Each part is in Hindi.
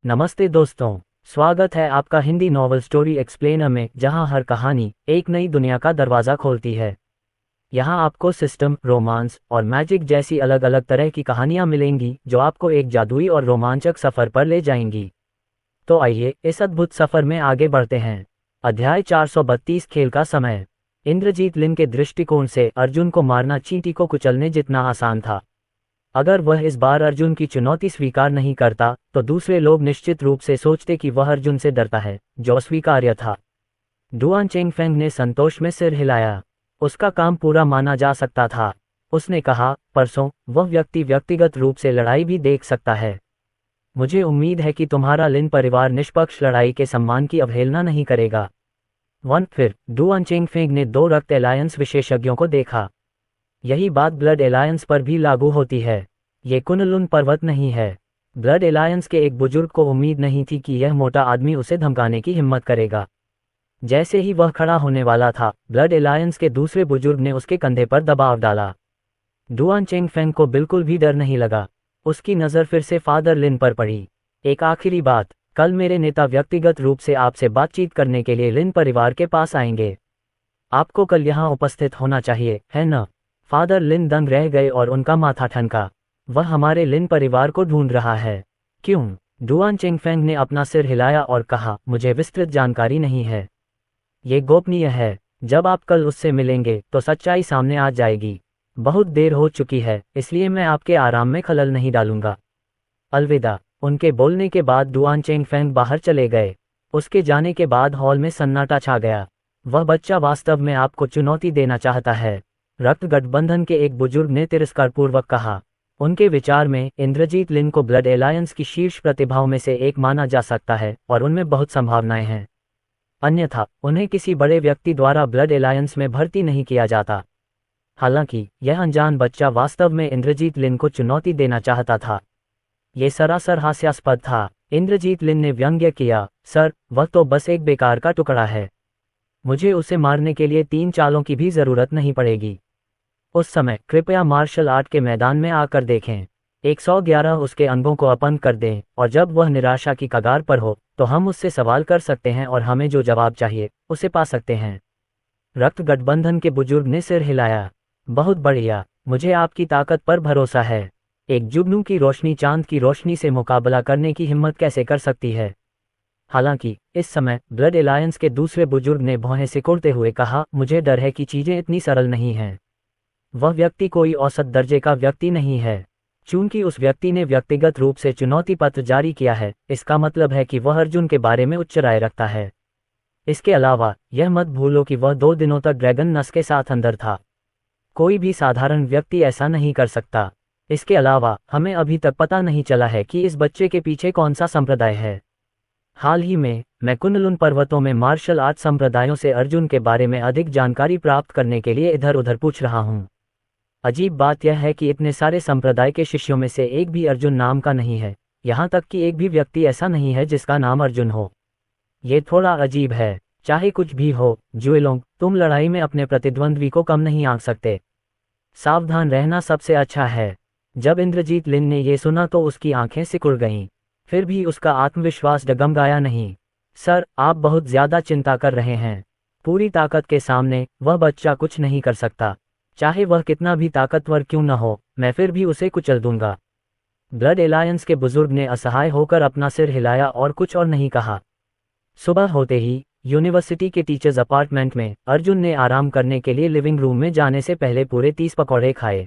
नमस्ते दोस्तों, स्वागत है आपका हिंदी नॉवल स्टोरी एक्सप्लेनर में, जहां हर कहानी एक नई दुनिया का दरवाज़ा खोलती है। यहां आपको सिस्टम, रोमांस और मैजिक जैसी अलग अलग तरह की कहानियां मिलेंगी जो आपको एक जादुई और रोमांचक सफ़र पर ले जाएंगी। तो आइए इस अद्भुत सफ़र में आगे बढ़ते हैं। अध्याय 432 खेल का समय। इंद्रजीत लिन के दृष्टिकोण से अर्जुन को मारना चींटी को कुचलने जितना आसान था। अगर वह इस बार अर्जुन की चुनौती स्वीकार नहीं करता तो दूसरे लोग निश्चित रूप से सोचते कि वह अर्जुन से डरता है, जो अस्वीकार्य था। डुआन चेंगफेंग ने संतोष में सिर हिलाया। उसका काम पूरा माना जा सकता था। उसने कहा, परसों वह व्यक्ति व्यक्तिगत रूप से लड़ाई भी देख सकता है। मुझे उम्मीद है कि तुम्हारा लिन परिवार निष्पक्ष लड़ाई के सम्मान की अवहेलना नहीं करेगा। फिर डुआन चेंगफेंग ने दो रक्त एलायंस विशेषज्ञों को देखा। यही बात ब्लड एलायंस पर भी लागू होती है। ये कुनलुन पर्वत नहीं है। ब्लड एलायंस के एक बुजुर्ग को उम्मीद नहीं थी कि यह मोटा आदमी उसे धमकाने की हिम्मत करेगा। जैसे ही वह खड़ा होने वाला था, ब्लड एलायंस के दूसरे बुजुर्ग ने उसके कंधे पर दबाव डाला। डुआन चेंगफेंग को बिल्कुल भी डर नहीं लगा। उसकी नज़र फिर से फादर लिन पर पड़ी। एक आखिरी बात, कल मेरे नेता व्यक्तिगत रूप से आपसे बातचीत करने के लिए लिन परिवार के पास आएंगे। आपको कल यहाँ उपस्थित होना चाहिए, है न? फादर लिन दंग रह गए और उनका माथा ठनका। वह हमारे लिन परिवार को ढूंढ रहा है। क्यों? डुआन चेंगफेंग ने अपना सिर हिलाया और कहा, मुझे विस्तृत जानकारी नहीं है। ये गोपनीय है। जब आप कल उससे मिलेंगे तो सच्चाई सामने आ जाएगी। बहुत देर हो चुकी है, इसलिए मैं आपके आराम में खलल नहीं डालूंगा। अलविदा। उनके बोलने के बाद डुआन चेंगफेंग बाहर चले गए। उसके जाने के बाद हॉल में सन्नाटा छा गया। वह बच्चा वास्तव में आपको चुनौती देना चाहता है, रक्त गठबंधन के एक बुजुर्ग ने तिरस्कारपूर्वक कहा। उनके विचार में इंद्रजीत लिन को ब्लड एलायंस की शीर्ष प्रतिभाओं में से एक माना जा सकता है और उनमें बहुत संभावनाएं हैं। अन्यथा उन्हें किसी बड़े व्यक्ति द्वारा ब्लड एलायंस में भर्ती नहीं किया जाता। हालांकि यह अनजान बच्चा वास्तव में इंद्रजीत लिन को चुनौती देना चाहता था। ये सरासर हास्यास्पद था। इंद्रजीत लिन ने व्यंग्य किया, सर, वह तो बस एक बेकार का टुकड़ा है। मुझे उसे मारने के लिए 3 चालों की भी जरूरत नहीं पड़ेगी। उस समय कृपया मार्शल आर्ट के मैदान में आकर देखें। 111 उसके अंगों को अपंग कर दें, और जब वह निराशा की कगार पर हो तो हम उससे सवाल कर सकते हैं और हमें जो जवाब चाहिए उसे पा सकते हैं। रक्त गठबंधन के बुजुर्ग ने सिर हिलाया। बहुत बढ़िया, मुझे आपकी ताकत पर भरोसा है। एक जुगनू की रोशनी चांद की रोशनी से मुकाबला करने की हिम्मत कैसे कर सकती है? हालांकि इस समय ब्लड एलायंस के दूसरे बुजुर्ग ने भौहें सिकुड़ते हुए कहा, मुझे डर है कि चीजें इतनी सरल नहीं हैं। वह व्यक्ति कोई औसत दर्जे का व्यक्ति नहीं है। चूंकि उस व्यक्ति ने व्यक्तिगत रूप से चुनौती पत्र जारी किया है, इसका मतलब है कि वह अर्जुन के बारे में उच्च राय रखता है। इसके अलावा यह मत भूलो कि वह 2 दिनों तक ड्रैगन नस के साथ अंदर था। कोई भी साधारण व्यक्ति ऐसा नहीं कर सकता। इसके अलावा हमें अभी तक पता नहीं चला है कि इस बच्चे के पीछे कौन सा संप्रदाय है। हाल ही में मैं कुनलुन पर्वतों में मार्शल आर्ट संप्रदायों से अर्जुन के बारे में अधिक जानकारी प्राप्त करने के लिए इधर उधर पूछ रहा हूँ। अजीब बात यह है कि इतने सारे संप्रदाय के शिष्यों में से एक भी अर्जुन नाम का नहीं है। यहाँ तक कि एक भी व्यक्ति ऐसा नहीं है जिसका नाम अर्जुन हो। ये थोड़ा अजीब है। चाहे कुछ भी हो, जुएलोंग, तुम लड़ाई में अपने प्रतिद्वंद्वी को कम नहीं आंक सकते। सावधान रहना सबसे अच्छा है। जब इंद्रजीत लिन ने यह सुना तो उसकी आंखें सिकुड़ गईं। फिर भी उसका आत्मविश्वास डगमगाया नहीं। सर, आप बहुत ज्यादा चिंता कर रहे हैं। पूरी ताकत के सामने वह बच्चा कुछ नहीं कर सकता। चाहे वह कितना भी ताकतवर क्यों न हो, मैं फिर भी उसे कुचल दूंगा। ब्लड एलायंस के बुजुर्ग ने असहाय होकर अपना सिर हिलाया और कुछ और नहीं कहा। सुबह होते ही यूनिवर्सिटी के टीचर्स अपार्टमेंट में अर्जुन ने आराम करने के लिए लिविंग रूम में जाने से पहले पूरे 30 पकौड़े खाए।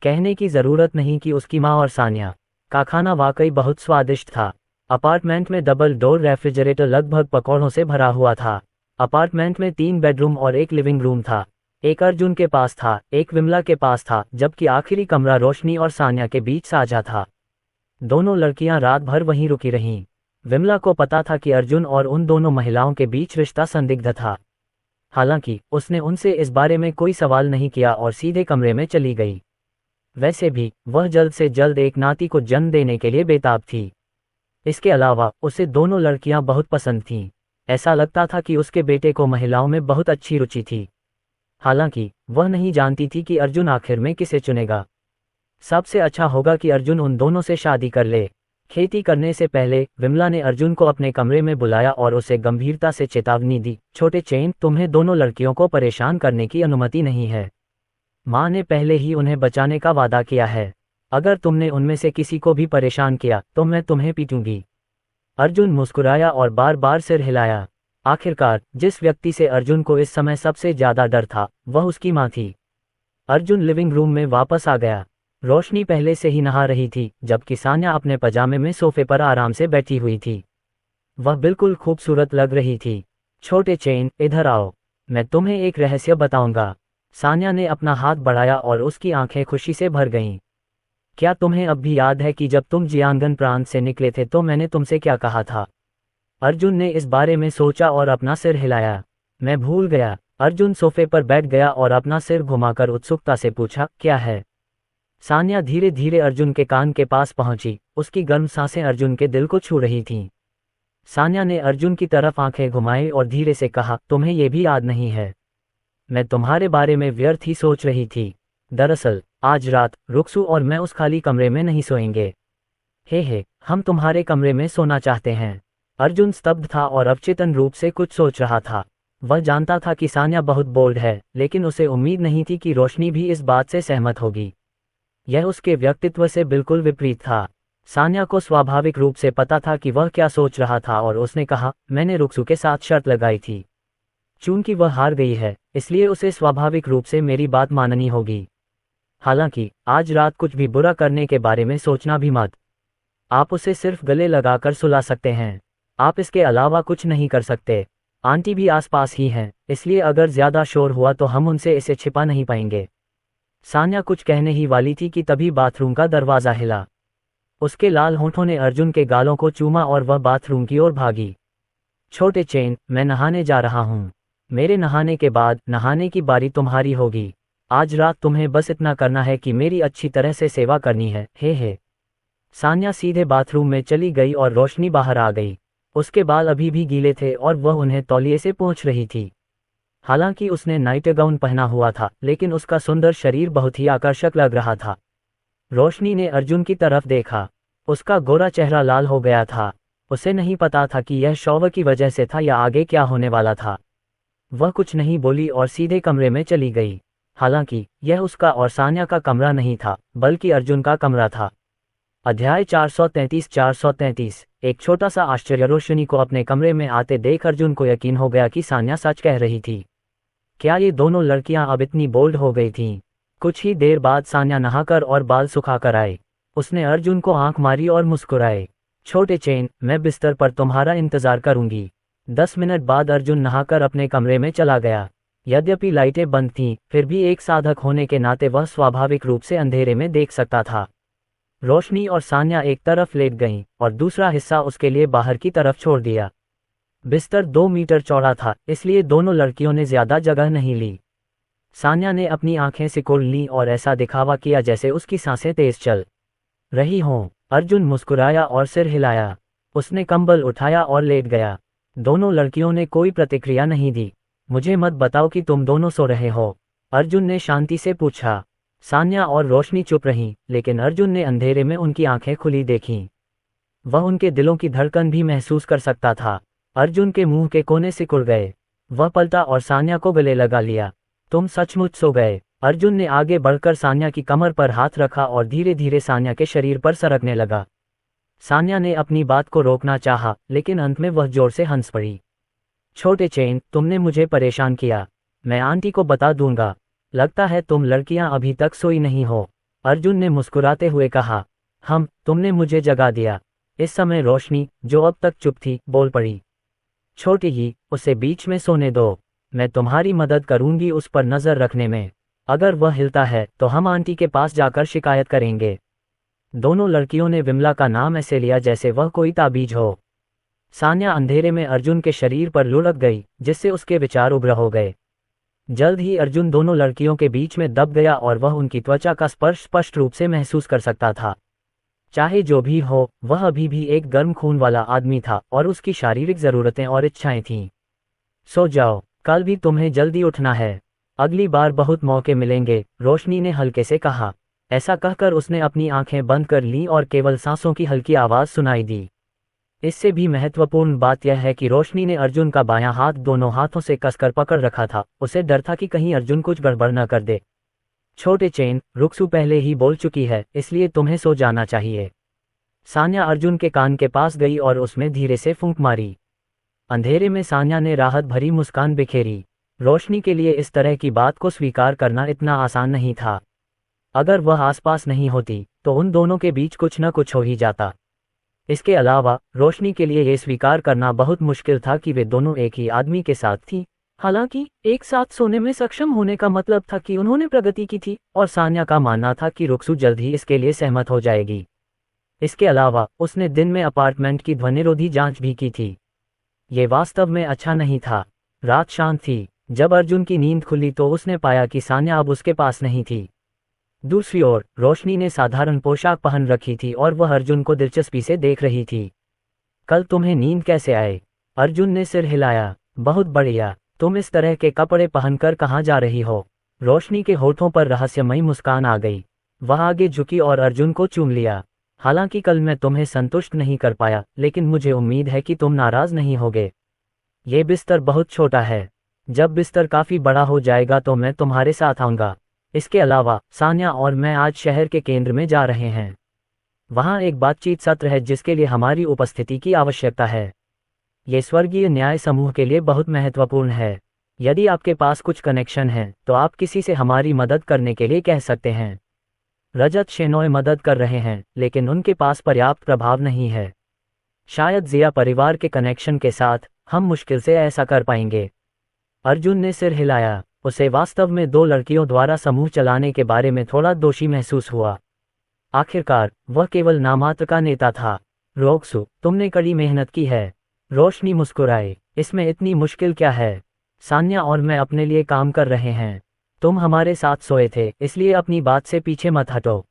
कहने की जरूरत नहीं कि उसकी माँ और सानिया का खाना वाकई बहुत स्वादिष्ट था। अपार्टमेंट में डबल डोर रेफ्रिजरेटर लगभग पकौड़ों से भरा हुआ था। अपार्टमेंट में 3 बेडरूम और एक लिविंग रूम था। एक अर्जुन के पास था, एक विमला के पास था, जबकि आखिरी कमरा रोशनी और सान्या के बीच साझा था। दोनों लड़कियां रात भर वहीं रुकी रहीं। विमला को पता था कि अर्जुन और उन दोनों महिलाओं के बीच रिश्ता संदिग्ध था। हालांकि उसने उनसे इस बारे में कोई सवाल नहीं किया और सीधे कमरे में चली गई। वैसे भी वह जल्द से जल्द एक नाती को जन्म देने के लिए बेताब थी। इसके अलावा उसे दोनों लड़कियां बहुत पसंद थीं। ऐसा लगता था कि उसके बेटे को महिलाओं में बहुत अच्छी रुचि थी। हालांकि वह नहीं जानती थी कि अर्जुन आखिर में किसे चुनेगा। सबसे अच्छा होगा कि अर्जुन उन दोनों से शादी कर ले, खेती करने से पहले विमला ने अर्जुन को अपने कमरे में बुलाया और उसे गंभीरता से चेतावनी दी। छोटे चेन, तुम्हें दोनों लड़कियों को परेशान करने की अनुमति नहीं है। माँ ने पहले ही उन्हें बचाने का वादा किया है। अगर तुमने उनमें से किसी को भी परेशान किया तो मैं तुम्हें पीटूंगी। अर्जुन मुस्कुराया और बार बार सिर हिलाया। आखिरकार जिस व्यक्ति से अर्जुन को इस समय सबसे ज्यादा डर था वह उसकी माँ थी। अर्जुन लिविंग रूम में वापस आ गया। रोशनी पहले से ही नहा रही थी, जबकि सान्या अपने पजामे में सोफे पर आराम से बैठी हुई थी। वह बिल्कुल खूबसूरत लग रही थी। छोटे चेन, इधर आओ, मैं तुम्हें एक रहस्य बताऊंगा। सान्या ने अपना हाथ बढ़ाया और उसकी आंखें खुशी से भर गईं। क्या तुम्हें अब भी याद है कि जब तुम जियांगन प्रांत से निकले थे तो मैंने तुमसे क्या कहा था? अर्जुन ने इस बारे में सोचा और अपना सिर हिलाया। मैं भूल गया। अर्जुन सोफे पर बैठ गया और अपना सिर घुमाकर उत्सुकता से पूछा, क्या है? सान्या धीरे धीरे अर्जुन के कान के पास पहुंची। उसकी गर्म सांसें अर्जुन के दिल को छू रही थीं। सान्या ने अर्जुन की तरफ आंखें घुमाई और धीरे से कहा, तुम्हें यह भी याद नहीं है? मैं तुम्हारे बारे में व्यर्थ ही सोच रही थी। दरअसल आज रात रुक्सू और मैं उस खाली कमरे में नहीं सोएंगे। हे, हम तुम्हारे कमरे में सोना चाहते हैं। अर्जुन स्तब्ध था और अवचेतन रूप से कुछ सोच रहा था। वह जानता था कि सान्या बहुत बोल्ड है, लेकिन उसे उम्मीद नहीं थी कि रोशनी भी इस बात से सहमत होगी। यह उसके व्यक्तित्व से बिल्कुल विपरीत था। सान्या को स्वाभाविक रूप से पता था कि वह क्या सोच रहा था और उसने कहा, मैंने रुक्सू के साथ शर्त लगाई थी। चूंकि वह हार गई है, इसलिए उसे स्वाभाविक रूप से मेरी बात माननी होगी। हालांकि आज रात कुछ भी बुरा करने के बारे में सोचना भी मत। आप उसे सिर्फ गले लगाकर सुला सकते हैं। आप इसके अलावा कुछ नहीं कर सकते। आंटी भी आसपास ही हैं, इसलिए अगर ज्यादा शोर हुआ तो हम उनसे इसे छिपा नहीं पाएंगे। सान्या कुछ कहने ही वाली थी कि तभी बाथरूम का दरवाजा हिला। उसके लाल होंठों ने अर्जुन के गालों को चूमा और वह बाथरूम की ओर भागी। छोटे चेन, मैं नहाने जा रहा हूँ। मेरे नहाने के बाद नहाने की बारी तुम्हारी होगी। आज रात तुम्हें बस इतना करना है कि मेरी अच्छी तरह से सेवा करनी है। हे। सान्या सीधे बाथरूम में चली गई और रोशनी बाहर आ गई। उसके बाल अभी भी गीले थे और वह उन्हें तौलिए से पोंछ रही थी। हालांकि उसने नाइट गाउन पहना हुआ था, लेकिन उसका सुंदर शरीर बहुत ही आकर्षक लग रहा था। रोशनी ने अर्जुन की तरफ देखा। उसका गोरा चेहरा लाल हो गया था। उसे नहीं पता था कि यह शौव की वजह से था या आगे क्या होने वाला था। वह कुछ नहीं बोली और सीधे कमरे में चली गई। हालांकि यह उसका और सान्या का कमरा नहीं था, बल्कि अर्जुन का कमरा था। अध्याय 433। एक छोटा सा आश्चर्य। रोशनी को अपने कमरे में आते देख अर्जुन को यकीन हो गया कि सान्या सच कह रही थी। क्या ये दोनों लड़कियां अब इतनी बोल्ड हो गई थीं? कुछ ही देर बाद सान्या नहाकर और बाल सुखाकर आई। उसने अर्जुन को आंख मारी और मुस्कुराए। छोटे चेन, मैं बिस्तर पर तुम्हारा इंतजार करूंगी। 10 मिनट बाद अर्जुन नहाकर अपने कमरे में चला गया। यद्यपि लाइटें बंद थीं, फिर भी एक साधक होने के नाते वह स्वाभाविक रूप से अंधेरे में देख सकता था। रोशनी और सान्या एक तरफ लेट गईं और दूसरा हिस्सा उसके लिए बाहर की तरफ छोड़ दिया। बिस्तर 2 मीटर चौड़ा था, इसलिए दोनों लड़कियों ने ज्यादा जगह नहीं ली। सान्या ने अपनी आंखें सिकोड़ लीं और ऐसा दिखावा किया जैसे उसकी सांसें तेज चल रही हों। अर्जुन मुस्कुराया और सिर हिलाया। उसने कंबल उठाया और लेट गया। दोनों लड़कियों ने कोई प्रतिक्रिया नहीं दी। मुझे मत बताओ कि तुम दोनों सो रहे हो, अर्जुन ने शांति से पूछा। सान्या और रोशनी चुप रहीं, लेकिन अर्जुन ने अंधेरे में उनकी आंखें खुली देखीं। वह उनके दिलों की धड़कन भी महसूस कर सकता था। अर्जुन के मुंह के कोने सिकुड़ गए। वह पलटा और सान्या को गले लगा लिया। तुम सचमुच सो गए? अर्जुन ने आगे बढ़कर सान्या की कमर पर हाथ रखा और धीरे धीरे सान्या के शरीर पर सरकने लगा। सान्या ने अपनी बात को रोकना चाहा, लेकिन अंत में वह जोर से हंस पड़ी। छोटे चेन, तुमने मुझे परेशान किया। मैं आंटी को बता दूंगा। लगता है तुम लड़कियां अभी तक सोई नहीं हो, अर्जुन ने मुस्कुराते हुए कहा। तुमने मुझे जगा दिया। इस समय रोशनी, जो अब तक चुप थी, बोल पड़ी। छोटी ही, उसे बीच में सोने दो। मैं तुम्हारी मदद करूंगी उस पर नजर रखने में। अगर वह हिलता है तो हम आंटी के पास जाकर शिकायत करेंगे। दोनों लड़कियों ने विमला का नाम ऐसे लिया जैसे वह कोई ताबीज हो। सान्या अंधेरे में अर्जुन के शरीर पर लुढ़क गई, जिससे उसके विचार उग्र हो गए। जल्द ही अर्जुन दोनों लड़कियों के बीच में दब गया और वह उनकी त्वचा का स्पर्श स्पष्ट रूप से महसूस कर सकता था। चाहे जो भी हो, वह अभी भी एक गर्म खून वाला आदमी था और उसकी शारीरिक जरूरतें और इच्छाएं थीं। सो जाओ, कल भी तुम्हें जल्दी उठना है। अगली बार बहुत मौके मिलेंगे, रोशनी ने हल्के से कहा। ऐसा कहकर उसने अपनी आंखें बंद कर लीं और केवल सांसों की हल्की आवाज़ सुनाई दी। इससे भी महत्वपूर्ण बात यह है कि रोशनी ने अर्जुन का बायां हाथ दोनों हाथों से कसकर पकड़ रखा था। उसे डर था कि कहीं अर्जुन कुछ गड़बड़ न कर दे। छोटे चेन, रुक्सू पहले ही बोल चुकी है, इसलिए तुम्हें सो जाना चाहिए। सान्या अर्जुन के कान के पास गई और उसमें धीरे से फूंक मारी। अंधेरे में सान्या ने राहत भरी मुस्कान बिखेरी। रोशनी के लिए इस तरह की बात को स्वीकार करना इतना आसान नहीं था। अगर वह आसपास नहीं होती तो उन दोनों के बीच कुछ न कुछ हो ही जाता। इसके अलावा रोशनी के लिए यह स्वीकार करना बहुत मुश्किल था कि वे दोनों एक ही आदमी के साथ थीं। हालांकि एक साथ सोने में सक्षम होने का मतलब था कि उन्होंने प्रगति की थी, और सान्या का मानना था कि रुक्सू जल्द ही इसके लिए सहमत हो जाएगी। इसके अलावा उसने दिन में अपार्टमेंट की ध्वनिरोधी जांच भी की थी। ये वास्तव में अच्छा नहीं था। रात शांत थी। जब अर्जुन की नींद खुली तो उसने पाया कि सान्या अब उसके पास नहीं थी। दूसरी ओर रोशनी ने साधारण पोशाक पहन रखी थी और वह अर्जुन को दिलचस्पी से देख रही थी। कल तुम्हें नींद कैसे आए? अर्जुन ने सिर हिलाया। बहुत बढ़िया। तुम इस तरह के कपड़े पहनकर कहाँ जा रही हो? रोशनी के होठों पर रहस्यमयी मुस्कान आ गई। वह आगे झुकी और अर्जुन को चूम लिया। हालांकि कल मैं तुम्हें संतुष्ट नहीं कर पाया, लेकिन मुझे उम्मीद है कि तुम नाराज नहीं होगे। ये बिस्तर बहुत छोटा है। जब बिस्तर काफी बड़ा हो जाएगा तो मैं तुम्हारे साथ आऊंगा। इसके अलावा सान्या और मैं आज शहर के केंद्र में जा रहे हैं। वहाँ एक बातचीत सत्र है जिसके लिए हमारी उपस्थिति की आवश्यकता है। ये स्वर्गीय न्याय समूह के लिए बहुत महत्वपूर्ण है। यदि आपके पास कुछ कनेक्शन है तो आप किसी से हमारी मदद करने के लिए कह सकते हैं। रजत शेनॉय मदद कर रहे हैं, लेकिन उनके पास पर्याप्त प्रभाव नहीं है। शायद जिया परिवार के कनेक्शन के साथ हम मुश्किल से ऐसा कर पाएंगे। अर्जुन ने सिर हिलाया। उसे वास्तव में 2 लड़कियों द्वारा समूह चलाने के बारे में थोड़ा दोषी महसूस हुआ। आखिरकार वह केवल नामात्र का नेता था। रोक्सू, तुमने कड़ी मेहनत की है। रोशनी मुस्कुराई। इसमें इतनी मुश्किल क्या है? सान्या और मैं अपने लिए काम कर रहे हैं। तुम हमारे साथ सोए थे, इसलिए अपनी बात से पीछे मत हटो।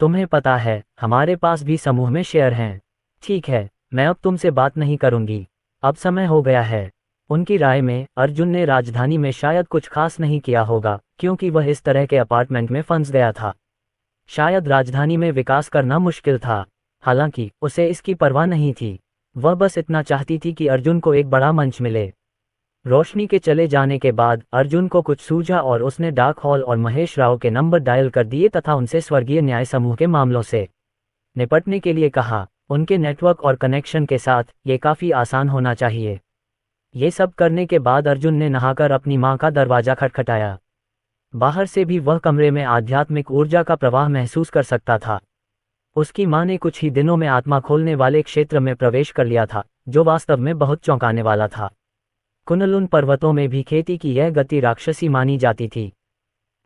तुम्हें पता है हमारे पास भी समूह में शेयर हैं। ठीक है, मैं अब तुमसे बात नहीं करूंगी। अब समय हो गया है। उनकी राय में अर्जुन ने राजधानी में शायद कुछ खास नहीं किया होगा, क्योंकि वह इस तरह के अपार्टमेंट में फंस गया था। शायद राजधानी में विकास करना मुश्किल था। हालांकि उसे इसकी परवाह नहीं थी। वह बस इतना चाहती थी कि अर्जुन को एक बड़ा मंच मिले। रोशनी के चले जाने के बाद अर्जुन को कुछ सूझा और उसने डाक हॉल और महेश राव के नंबर डायल कर दिए तथा उनसे स्वर्गीय न्याय समूह के मामलों से निपटने के लिए कहा। उनके नेटवर्क और कनेक्शन के साथ ये काफ़ी आसान होना चाहिए। ये सब करने के बाद अर्जुन ने नहाकर अपनी माँ का दरवाजा खटखटाया। बाहर से भी वह कमरे में आध्यात्मिक ऊर्जा का प्रवाह महसूस कर सकता था। उसकी माँ ने कुछ ही दिनों में आत्मा खोलने वाले क्षेत्र में प्रवेश कर लिया था, जो वास्तव में बहुत चौंकाने वाला था। कुनलुन पर्वतों में भी खेती की यह गति राक्षसी मानी जाती थी।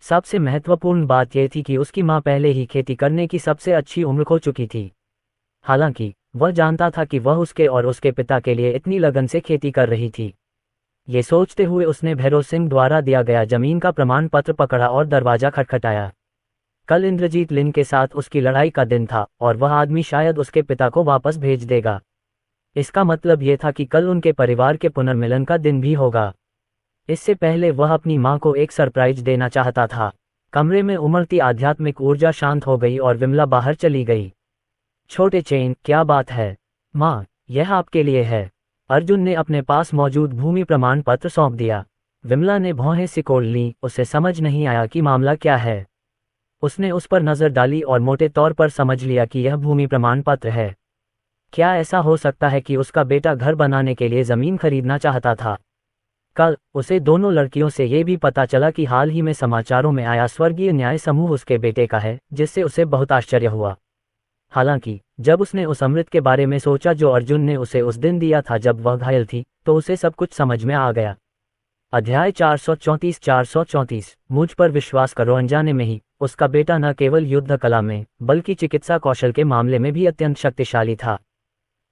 सबसे महत्वपूर्ण बात यह थी कि उसकी माँ पहले ही खेती करने की सबसे अच्छी उम्र खो चुकी थी। हालांकि वह जानता था कि वह उसके और उसके पिता के लिए इतनी लगन से खेती कर रही थी। ये सोचते हुए उसने भैरव सिंह द्वारा दिया गया जमीन का प्रमाण पत्र पकड़ा और दरवाजा खटखटाया। कल इंद्रजीत लिन के साथ उसकी लड़ाई का दिन था और वह आदमी शायद उसके पिता को वापस भेज देगा। इसका मतलब यह था कि कल उनके परिवार के पुनर्मिलन का दिन भी होगा। इससे पहले वह अपनी माँ को एक सरप्राइज देना चाहता था। कमरे में उमड़ती आध्यात्मिक ऊर्जा शांत हो गई और विमला बाहर चली गई। छोटे चेन, क्या बात है? माँ, यह आपके लिए है। अर्जुन ने अपने पास मौजूद भूमि प्रमाण पत्र सौंप दिया। विमला ने भौहें सिकोड़ लीं। उसे समझ नहीं आया कि मामला क्या है। उसने उस पर नजर डाली और मोटे तौर पर समझ लिया कि यह भूमि प्रमाण पत्र है। क्या ऐसा हो सकता है कि उसका बेटा घर बनाने के लिए जमीन खरीदना चाहता था? कल उसे दोनों लड़कियों से ये भी पता चला कि हाल ही में समाचारों में आया स्वर्गीय न्याय समूह उसके बेटे का है, जिससे उसे बहुत आश्चर्य हुआ। हालांकि जब उसने उस अमृत के बारे में सोचा जो अर्जुन ने उसे उस दिन दिया था जब वह घायल थी, तो उसे सब कुछ समझ में आ गया। अध्याय 434 मुझ पर विश्वास करो, अनजाने में ही उसका बेटा न केवल युद्ध कला में बल्कि चिकित्सा कौशल के मामले में भी अत्यंत शक्तिशाली था।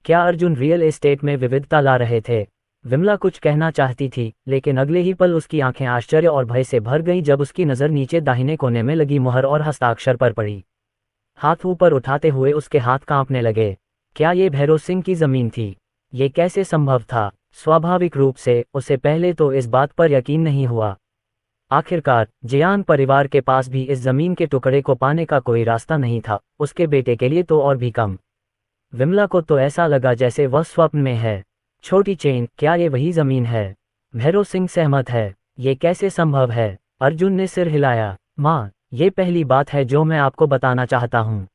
क्या अर्जुन रियल एस्टेट में विविधता ला रहे थे? विमला कुछ कहना चाहती थी, लेकिन अगले ही पल उसकी आंखें आश्चर्य और भय से भर गईं जब उसकी नज़र नीचे दाहिने कोने में लगी मुहर और हस्ताक्षर पर पड़ी। हाथ ऊपर उठाते हुए उसके हाथ कांपने लगे। क्या ये भैरव सिंह की जमीन थी? ये कैसे संभव था? स्वाभाविक रूप से उसे पहले तो इस बात पर यकीन नहीं हुआ। आखिरकार जियान परिवार के पास भी इस जमीन के टुकड़े को पाने का कोई रास्ता नहीं था, उसके बेटे के लिए तो और भी कम। विमला को तो ऐसा लगा जैसे वह स्वप्न में है। छोटी चेन, क्या ये वही जमीन है? भैरव सिंह सहमत है। ये कैसे संभव है? अर्जुन ने सिर हिलाया। माँ, ये पहली बात है जो मैं आपको बताना चाहता हूँ।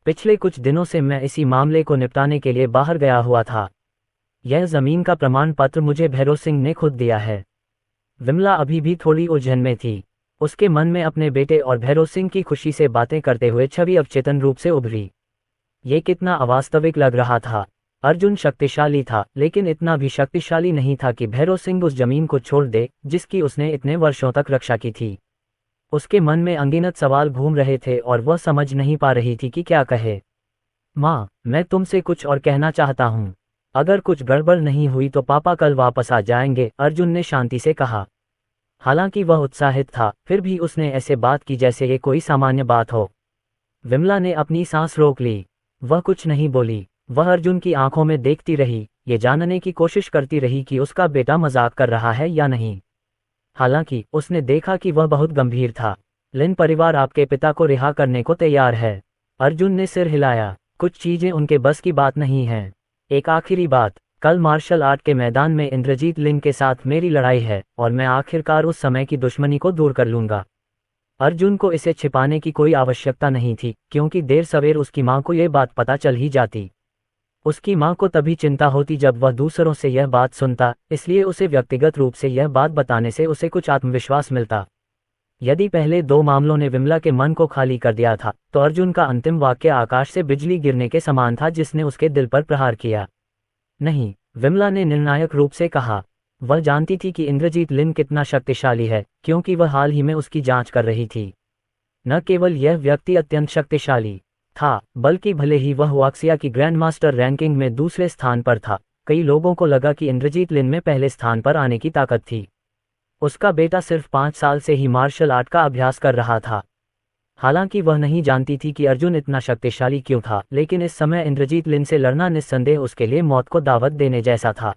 पिछले कुछ दिनों से मैं इसी मामले को निपटाने के लिए बाहर गया हुआ था। यह जमीन का प्रमाण पत्र मुझे भैरव सिंह ने खुद दिया है। विमला अभी भी थोड़ी उलझन में थी। उसके मन में अपने बेटे और भैरव सिंह की खुशी से बातें करते हुए छवि अवचेतन रूप से उभरी। ये कितना अवास्तविक लग रहा था। अर्जुन शक्तिशाली था, लेकिन इतना भी शक्तिशाली नहीं था कि भैरव सिंह उस जमीन को छोड़ दे जिसकी उसने इतने वर्षों तक रक्षा की थी। उसके मन में अनगिनत सवाल घूम रहे थे और वह समझ नहीं पा रही थी कि क्या कहे। माँ, मैं तुमसे कुछ और कहना चाहता हूँ। अगर कुछ गड़बड़ नहीं हुई तो पापा कल वापस आ जाएंगे, अर्जुन ने शांति से कहा। हालांकि वह उत्साहित था, फिर भी उसने ऐसे बात की जैसे ये कोई सामान्य बात हो। विमला ने अपनी सांस रोक ली। वह कुछ नहीं बोली। वह अर्जुन की आंखों में देखती रही, ये जानने की कोशिश करती रही कि उसका बेटा मजाक कर रहा है या नहीं। हालांकि उसने देखा कि वह बहुत गंभीर था। लिन परिवार आपके पिता को रिहा करने को तैयार है। अर्जुन ने सिर हिलाया। कुछ चीजें उनके बस की बात नहीं हैं। एक आखिरी बात, कल मार्शल आर्ट के मैदान में इंद्रजीत लिन के साथ मेरी लड़ाई है और मैं आखिरकार उस समय की दुश्मनी को दूर कर लूंगा। अर्जुन को इसे छिपाने की कोई आवश्यकता नहीं थी, क्योंकि देर सवेर उसकी मां को यह बात पता चल ही जाती। उसकी मां को तभी चिंता होती जब वह दूसरों से यह बात सुनता, इसलिए उसे व्यक्तिगत रूप से यह बात बताने से उसे कुछ आत्मविश्वास मिलता। यदि पहले दो मामलों ने विमला के मन को खाली कर दिया था, तो अर्जुन का अंतिम वाक्य आकाश से बिजली गिरने के समान था जिसने उसके दिल पर प्रहार किया। नहीं, विमला ने निर्णायक रूप से कहा। वह जानती थी कि इंद्रजीत लिन कितना शक्तिशाली है, क्योंकि वह हाल ही में उसकी जांच कर रही थी। न केवल यह व्यक्ति अत्यंत शक्तिशाली था, बल्कि भले ही वह वाक्सिया की ग्रैंड मास्टर रैंकिंग में दूसरे स्थान पर था, कई लोगों को लगा कि इंद्रजीत लिन में पहले स्थान पर आने की ताकत थी। उसका बेटा सिर्फ 5 साल से ही मार्शल आर्ट का अभ्यास कर रहा था। हालांकि वह नहीं जानती थी कि अर्जुन इतना शक्तिशाली क्यों था, लेकिन इस समय इंद्रजीत लिन से लड़ना निस्संदेह उसके लिए मौत को दावत देने जैसा था।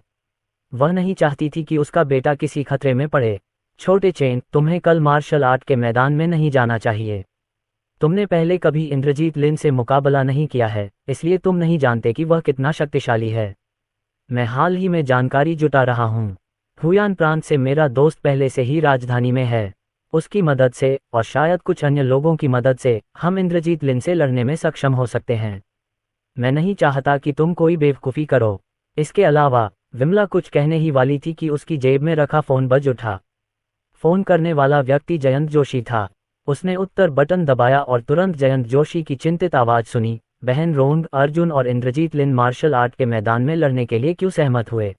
वह नहीं चाहती थी कि उसका बेटा किसी खतरे में पड़े। छोटे चेन, तुम्हें कल मार्शल आर्ट के मैदान में नहीं जाना चाहिए। तुमने पहले कभी इंद्रजीत लिन से मुकाबला नहीं किया है, इसलिए तुम नहीं जानते कि वह कितना शक्तिशाली है। मैं हाल ही में जानकारी जुटा रहा हूँ। हुयान प्रांत से मेरा दोस्त पहले से ही राजधानी में है। उसकी मदद से और शायद कुछ अन्य लोगों की मदद से हम इंद्रजीत लिन से लड़ने में सक्षम हो सकते हैं। मैं नहीं चाहता कि तुम कोई बेवकूफ़ी करो। इसके अलावा, विमला कुछ कहने ही वाली थी कि उसकी जेब में रखा फ़ोन बज उठा। फ़ोन करने वाला व्यक्ति जयंत जोशी था। उसने उत्तर बटन दबाया और तुरंत जयंत जोशी की चिंतित आवाज़ सुनी। बहन रोंग, अर्जुन और इंद्रजीत लिन मार्शल आर्ट के मैदान में लड़ने के लिए क्यों सहमत हुए?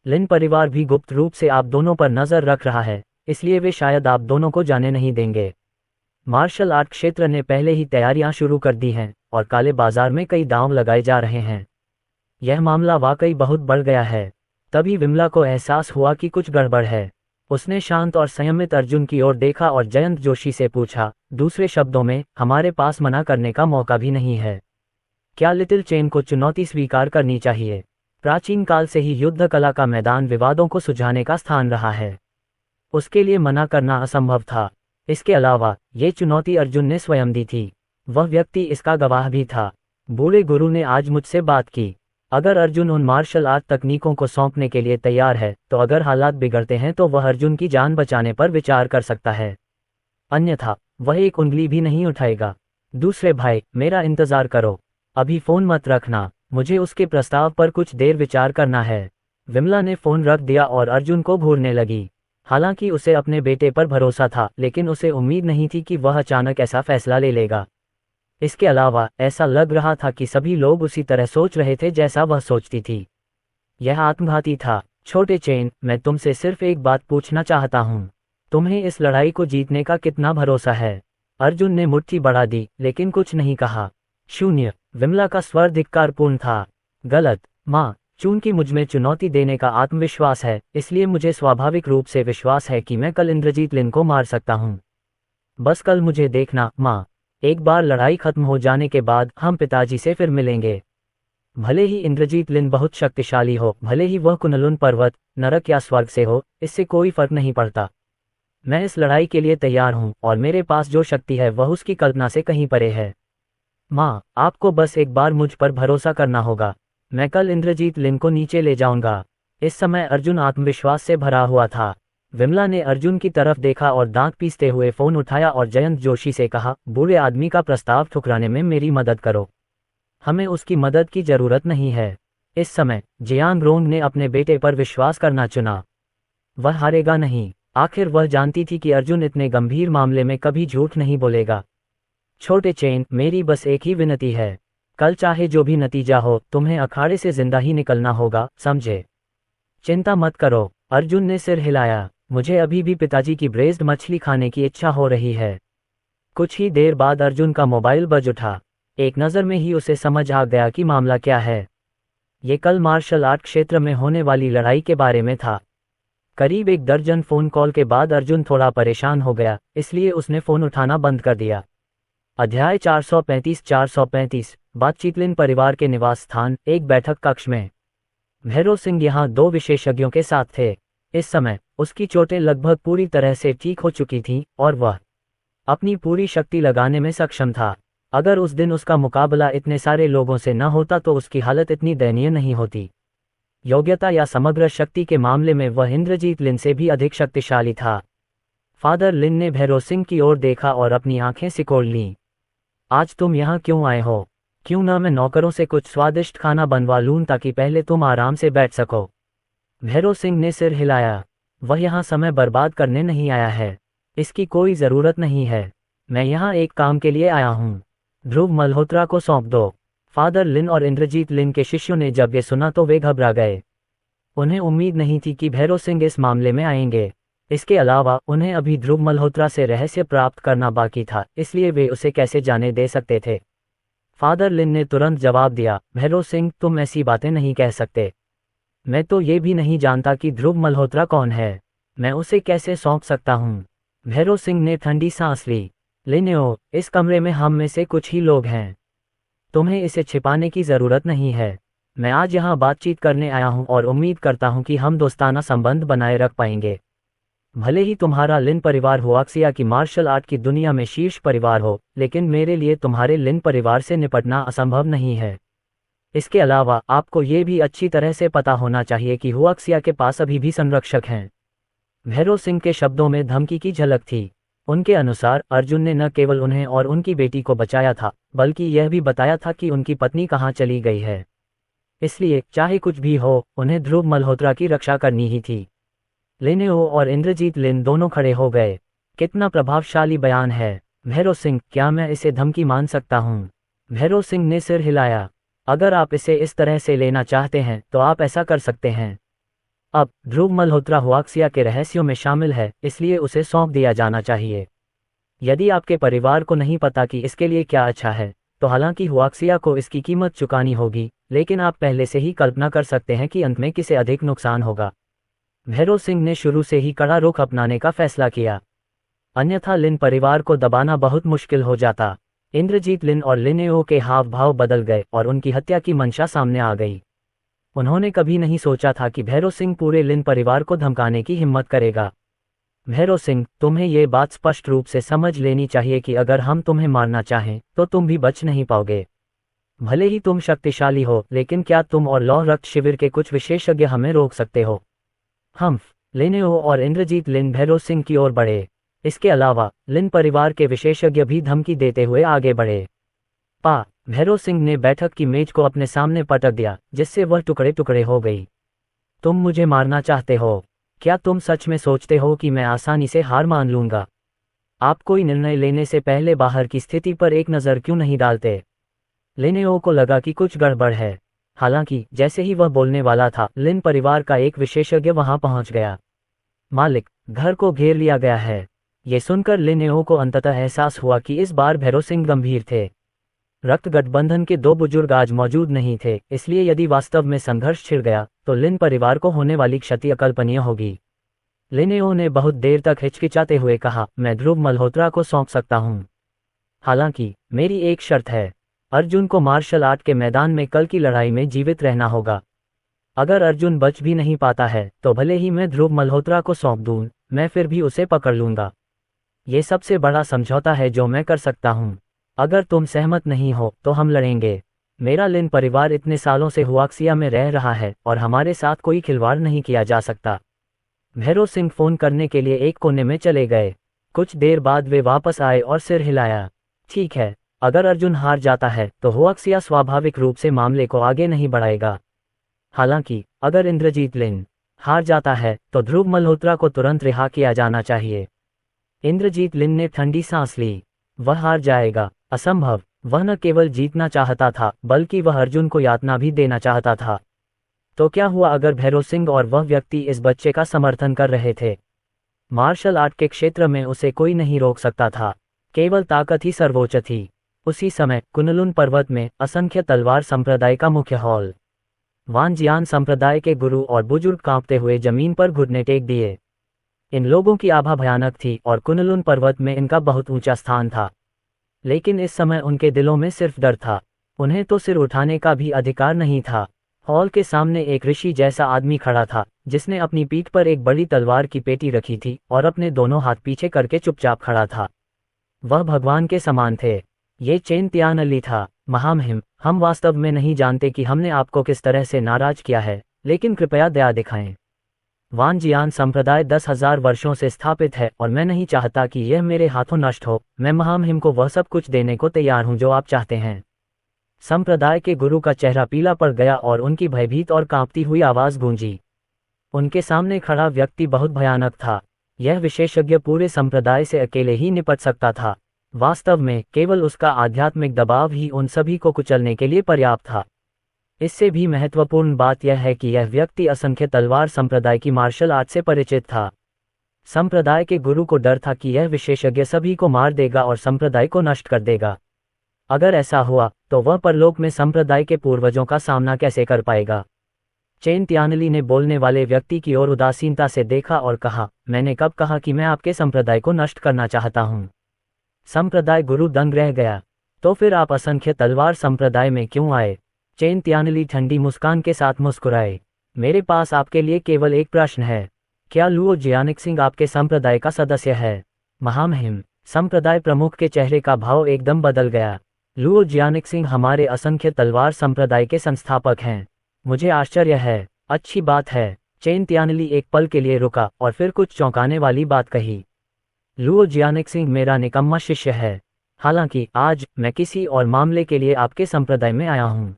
लिन परिवार भी गुप्त रूप से आप दोनों पर नज़र रख रहा है, इसलिए वे शायद आप दोनों को जाने नहीं देंगे। मार्शल आर्ट क्षेत्र ने पहले ही तैयारियां शुरू कर दी हैं और काले बाजार में कई दांव लगाए जा रहे हैं। यह मामला वाकई बहुत बढ़ गया है। तभी विमला को एहसास हुआ कि कुछ गड़बड़ है। उसने शांत और संयमित अर्जुन की ओर देखा और जयंत जोशी से पूछा, दूसरे शब्दों में, हमारे पास मना करने का मौका भी नहीं है। क्या लिटिल चेन को चुनौती स्वीकार करनी चाहिए? प्राचीन काल से ही युद्ध कला का मैदान विवादों को सुलझाने का स्थान रहा है। उसके लिए मना करना असंभव था। इसके अलावा, ये चुनौती अर्जुन ने स्वयं दी थी। वह व्यक्ति इसका गवाह भी था। बूढ़े गुरु ने आज मुझसे बात की। अगर अर्जुन उन मार्शल आर्ट तकनीकों को सौंपने के लिए तैयार है, तो अगर हालात बिगड़ते हैं तो वह अर्जुन की जान बचाने पर विचार कर सकता है। अन्यथा वह एक उंगली भी नहीं उठाएगा। दूसरे भाई, मेरा इंतजार करो। अभी फोन मत रखना, मुझे उसके प्रस्ताव पर कुछ देर विचार करना है। विमला ने फोन रख दिया और अर्जुन को घूरने लगी। हालांकि उसे अपने बेटे पर भरोसा था, लेकिन उसे उम्मीद नहीं थी कि वह अचानक ऐसा फैसला ले लेगा। इसके अलावा, ऐसा लग रहा था कि सभी लोग उसी तरह सोच रहे थे जैसा वह सोचती थी। यह आत्मघाती था। छोटे चेन, मैं तुमसे सिर्फ एक बात पूछना चाहता हूँ। तुम्हें इस लड़ाई को जीतने का कितना भरोसा है? अर्जुन ने मुट्ठी बढ़ा दी, लेकिन कुछ नहीं कहा। शून्य। विमला का स्वर धिक्कारपूर्ण था। गलत, माँ। चूंकि मुझमें चुनौती देने का आत्मविश्वास है, इसलिए मुझे स्वाभाविक रूप से विश्वास है कि मैं कल इंद्रजीत लिन को मार सकता हूँ। बस कल मुझे देखना, माँ। एक बार लड़ाई खत्म हो जाने के बाद हम पिताजी से फिर मिलेंगे। भले ही इंद्रजीत लिन बहुत शक्तिशाली हो, भले ही वह कुनलुन पर्वत, नरक या स्वर्ग से हो, इससे कोई फर्क नहीं पड़ता। मैं इस लड़ाई के लिए तैयार हूँ और मेरे पास जो शक्ति है वह उसकी कल्पना से कहीं परे है। माँ, आपको बस एक बार मुझ पर भरोसा करना होगा। मैं कल इंद्रजीत लिन को नीचे ले जाऊंगा। इस समय अर्जुन आत्मविश्वास से भरा हुआ था। विमला ने अर्जुन की तरफ देखा और दांत पीसते हुए फोन उठाया और जयंत जोशी से कहा, बूढ़े आदमी का प्रस्ताव ठुकराने में मेरी मदद करो। हमें उसकी मदद की जरूरत नहीं है। इस समय जियांग रोंग ने अपने बेटे पर विश्वास करना चुना। वह हारेगा नहीं। आखिर वह जानती थी कि अर्जुन इतने गंभीर मामले में कभी झूठ नहीं बोलेगा। छोटे चेन, मेरी बस एक ही विनती है। कल चाहे जो भी नतीजा हो, तुम्हें अखाड़े से जिंदा ही निकलना होगा, समझे? चिंता मत करो। अर्जुन ने सिर हिलाया। मुझे अभी भी पिताजी की ब्रेस्ड मछली खाने की इच्छा हो रही है। कुछ ही देर बाद अर्जुन का मोबाइल बज उठा। एक नज़र में ही उसे समझ आ गया कि मामला क्या है। ये कल मार्शल आर्ट क्षेत्र में होने वाली लड़ाई के बारे में था। करीब 1 दर्जन फोन कॉल के बाद अर्जुन थोड़ा परेशान हो गया, इसलिए उसने फोन उठाना बंद कर दिया। अध्याय 435 बातचीत। लिन परिवार के निवास स्थान, एक बैठक कक्ष में। भैरव सिंह यहाँ 2 विशेषज्ञों के साथ थे। इस समय उसकी चोटें लगभग पूरी तरह से ठीक हो चुकी थीं और वह अपनी पूरी शक्ति लगाने में सक्षम था। अगर उस दिन उसका मुकाबला इतने सारे लोगों से न होता तो उसकी हालत इतनी दयनीय नहीं होती। योग्यता या समग्र शक्ति के मामले में वह इंद्रजीत लिन से भी अधिक शक्तिशाली था। फादर लिन ने भैरव सिंह की ओर देखा और अपनी आंखें सिकोड़ लीं। आज तुम यहाँ क्यों आए हो? क्यों ना मैं नौकरों से कुछ स्वादिष्ट खाना बनवा लूं ताकि पहले तुम आराम से बैठ सको। भैरव सिंह ने सिर हिलाया। वह यहाँ समय बर्बाद करने नहीं आया है। इसकी कोई ज़रूरत नहीं है। मैं यहाँ एक काम के लिए आया हूँ। ध्रुव मल्होत्रा को सौंप दो। फादर लिन और इंद्रजीत लिन के शिष्यों ने जब ये सुना तो वे घबरा गए। उन्हें उम्मीद नहीं थी कि भैरव सिंह इस मामले में आएंगे। इसके अलावा उन्हें अभी ध्रुव मल्होत्रा से रहस्य प्राप्त करना बाकी था, इसलिए वे उसे कैसे जाने दे सकते थे। फादर लिन ने तुरंत जवाब दिया, भैरव सिंह, तुम ऐसी बातें नहीं कह सकते। मैं तो ये भी नहीं जानता कि ध्रुव मल्होत्रा कौन है। मैं उसे कैसे सौंप सकता हूँ? भैरव सिंह ने ठंडी सांस ली। लिनेओ, इस कमरे में हम में से कुछ ही लोग हैं। तुम्हें इसे छिपाने की ज़रूरत नहीं है। मैं आज यहाँ बातचीत करने आया हूँ और उम्मीद करता हूँ कि हम दोस्ताना संबंध बनाए रख पाएंगे। भले ही तुम्हारा लिन परिवार हुआक्सिया की मार्शल आर्ट की दुनिया में शीर्ष परिवार हो, लेकिन मेरे लिए तुम्हारे लिन परिवार से निपटना असंभव नहीं है। इसके अलावा आपको ये भी अच्छी तरह से पता होना चाहिए कि हुआक्सिया के पास अभी भी संरक्षक हैं। भैरव सिंह के शब्दों में धमकी की झलक थी। उनके अनुसार अर्जुन ने न केवल उन्हें और उनकी बेटी को बचाया था, बल्कि यह भी बताया था कि उनकी पत्नी कहाँ चली गई है। इसलिए चाहे कुछ भी हो, उन्हें ध्रुव मल्होत्रा की रक्षा करनी ही थी। लिनेओ और इंद्रजीत लिन दोनों खड़े हो गए। कितना प्रभावशाली बयान है। भैरव सिंह, क्या मैं इसे धमकी मान सकता हूँ? भैरव सिंह ने सिर हिलाया। अगर आप इसे इस तरह से लेना चाहते हैं तो आप ऐसा कर सकते हैं। अब ध्रुव मल्होत्रा हुआक्सिया के रहस्यों में शामिल है, इसलिए उसे सौंप दिया जाना चाहिए। यदि आपके परिवार को नहीं पता कि इसके लिए क्या अच्छा है, तो हालांकि हुआक्सिया को इसकी कीमत चुकानी होगी, लेकिन आप पहले से ही कल्पना कर सकते हैं कि अंत में किसे अधिक नुकसान होगा। भैरव सिंह ने शुरू से ही कड़ा रुख अपनाने का फैसला किया, अन्यथा लिन परिवार को दबाना बहुत मुश्किल हो जाता। इंद्रजीत लिन और लिनेओ के हाव भाव बदल गए और उनकी हत्या की मंशा सामने आ गई। उन्होंने कभी नहीं सोचा था कि भैरव सिंह पूरे लिन परिवार को धमकाने की हिम्मत करेगा। भैरव सिंह, तुम्हें ये बात स्पष्ट रूप से समझ लेनी चाहिए कि अगर हम तुम्हें मारना चाहें तो तुम भी बच नहीं पाओगे। भले ही तुम शक्तिशाली हो, लेकिन क्या तुम और लौह रक्त शिविर के कुछ विशेषज्ञ हमें रोक सकते हो? हम लिनेओ और इंद्रजीत लिन भैरव सिंह की ओर बढ़े। इसके अलावा लिन परिवार के विशेषज्ञ भी धमकी देते हुए आगे बढ़े। भैरव सिंह ने बैठक की मेज को अपने सामने पटक दिया, जिससे वह टुकड़े टुकड़े हो गई। तुम मुझे मारना चाहते हो? क्या तुम सच में सोचते हो कि मैं आसानी से हार मान लूंगा? आप कोई निर्णय लेने से पहले बाहर की स्थिति पर एक नज़र क्यों नहीं डालते? लिनेओ को लगा कि कुछ गड़बड़ है। हालांकि जैसे ही वह बोलने वाला था, लिन परिवार का एक विशेषज्ञ वहां पहुंच गया। मालिक, घर को घेर लिया गया है। ये सुनकर लिनेओ को अंततः एहसास हुआ कि इस बार भैरव सिंह गंभीर थे। रक्त गठबंधन के 2 बुजुर्ग आज मौजूद नहीं थे, इसलिए यदि वास्तव में संघर्ष छिड़ गया तो लिन परिवार को होने वाली क्षति अकल्पनीय होगी। लिनेओ ने बहुत देर तक हिचकिचाते हुए कहा, मैं ध्रुव मल्होत्रा को सौंप सकता हूँ। हालांकि मेरी एक शर्त है, अर्जुन को मार्शल आर्ट के मैदान में कल की लड़ाई में जीवित रहना होगा। अगर अर्जुन बच भी नहीं पाता है तो भले ही मैं ध्रुव मल्होत्रा को सौंप दूं, मैं फिर भी उसे पकड़ लूंगा। ये सबसे बड़ा समझौता है जो मैं कर सकता हूँ। अगर तुम सहमत नहीं हो तो हम लड़ेंगे। मेरा लिन परिवार इतने सालों से हुआक्सिया में रह रहा है और हमारे साथ कोई खिलवाड़ नहीं किया जा सकता। भैरव सिंह फोन करने के लिए एक कोने में चले गए। कुछ देर बाद वे वापस आए और सिर हिलाया। ठीक है, अगर अर्जुन हार जाता है तो हुआक्सिया स्वाभाविक रूप से मामले को आगे नहीं बढ़ाएगा। हालांकि अगर इंद्रजीत लिन हार जाता है तो ध्रुव मल्होत्रा को तुरंत रिहा किया जाना चाहिए। इंद्रजीत लिन ने ठंडी सांस ली। वह हार जाएगा? असंभव। वह न केवल जीतना चाहता था बल्कि वह अर्जुन को यातना भी देना चाहता था। तो क्या हुआ अगर भैरव सिंह और वह व्यक्ति इस बच्चे का समर्थन कर रहे थे? मार्शल आर्ट के क्षेत्र में उसे कोई नहीं रोक सकता था, केवल ताकत ही सर्वोच्च थी। उसी समय कुनलुन पर्वत में असंख्य तलवार संप्रदाय का मुख्य हॉल। वानजियान संप्रदाय के गुरु और बुजुर्ग कांपते हुए जमीन पर घुटने टेक दिए। इन लोगों की आभा भयानक थी और कुनलुन पर्वत में इनका बहुत ऊंचा स्थान था। लेकिन इस समय उनके दिलों में सिर्फ डर था। उन्हें तो सिर उठाने का भी अधिकार नहीं था। हॉल के सामने एक ऋषि जैसा आदमी खड़ा था जिसने अपनी पीठ पर एक बड़ी तलवार की पेटी रखी थी और अपने दोनों हाथ पीछे करके चुपचाप खड़ा था। वह भगवान के समान थे। ये चेन तियानली था। महामहिम, हम वास्तव में नहीं जानते कि हमने आपको किस तरह से नाराज किया है, लेकिन कृपया दया दिखाएं। वानजियान संप्रदाय 10,000 वर्षों से स्थापित है और मैं नहीं चाहता कि यह मेरे हाथों नष्ट हो। मैं महामहिम को वह सब कुछ देने को तैयार हूं जो आप चाहते हैं। संप्रदाय के गुरु का चेहरा पीला पड़ गया और उनकी भयभीत और कांपती हुई आवाज गूंजी। उनके सामने खड़ा व्यक्ति बहुत भयानक था। यह विशेषज्ञ पूरे संप्रदाय से अकेले ही निपट सकता था। वास्तव में केवल उसका आध्यात्मिक दबाव ही उन सभी को कुचलने के लिए पर्याप्त था। इससे भी महत्वपूर्ण बात यह है कि यह व्यक्ति असंख्य तलवार संप्रदाय की मार्शल आर्ट से परिचित था। संप्रदाय के गुरु को डर था कि यह विशेषज्ञ सभी को मार देगा और संप्रदाय को नष्ट कर देगा। अगर ऐसा हुआ तो वह परलोक में संप्रदाय के पूर्वजों का सामना कैसे कर पाएगा? चेन तियानली ने बोलने वाले व्यक्ति की ओर उदासीनता से देखा और कहा, मैंने कब कहा कि मैं आपके संप्रदाय को नष्ट करना चाहता हूँ? संप्रदाय गुरु दंग रह गया। तो फिर आप असंख्य तलवार संप्रदाय में क्यों आए? चेन तियानली ठंडी मुस्कान के साथ मुस्कुराए। मेरे पास आपके लिए केवल एक प्रश्न है। क्या लुओ जियानिक्सिंग आपके संप्रदाय का सदस्य है? महामहिम, संप्रदाय प्रमुख के चेहरे का भाव एकदम बदल गया। लुओ जियानिक्सिंग हमारे असंख्य तलवार संप्रदाय के संस्थापक हैं। मुझे आश्चर्य है। अच्छी बात है। चेन तियानली एक पल के लिए रुका और फिर कुछ चौंकाने वाली बात कही। लुओ जियानिक्सिंग मेरा निकम्मा शिष्य है। हालांकि आज मैं किसी और मामले के लिए आपके संप्रदाय में आया हूँ।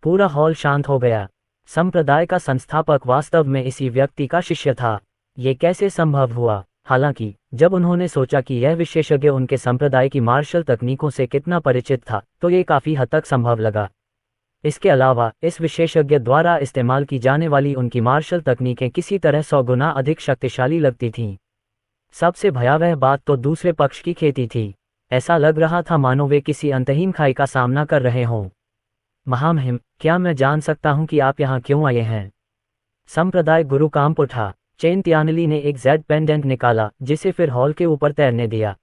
पूरा हॉल शांत हो गया। संप्रदाय का संस्थापक वास्तव में इसी व्यक्ति का शिष्य था। ये कैसे संभव हुआ? हालांकि जब उन्होंने सोचा कि यह विशेषज्ञ उनके संप्रदाय की मार्शल तकनीकों से कितना परिचित था तो ये काफी हद तक संभव लगा। इसके अलावा इस विशेषज्ञ द्वारा इस्तेमाल की जाने वाली उनकी मार्शल तकनीकें किसी तरह 100 गुना अधिक शक्तिशाली लगती थीं। सबसे भयावह बात तो दूसरे पक्ष की खेती थी। ऐसा लग रहा था मानो वे किसी अंतहीन खाई का सामना कर रहे हों। महामहिम, क्या मैं जान सकता हूं कि आप यहाँ क्यों आए हैं? संप्रदाय गुरु कांप उठा। चेन तियानली ने एक जेड पेंडेंट निकाला जिसे फिर हॉल के ऊपर तैरने दिया।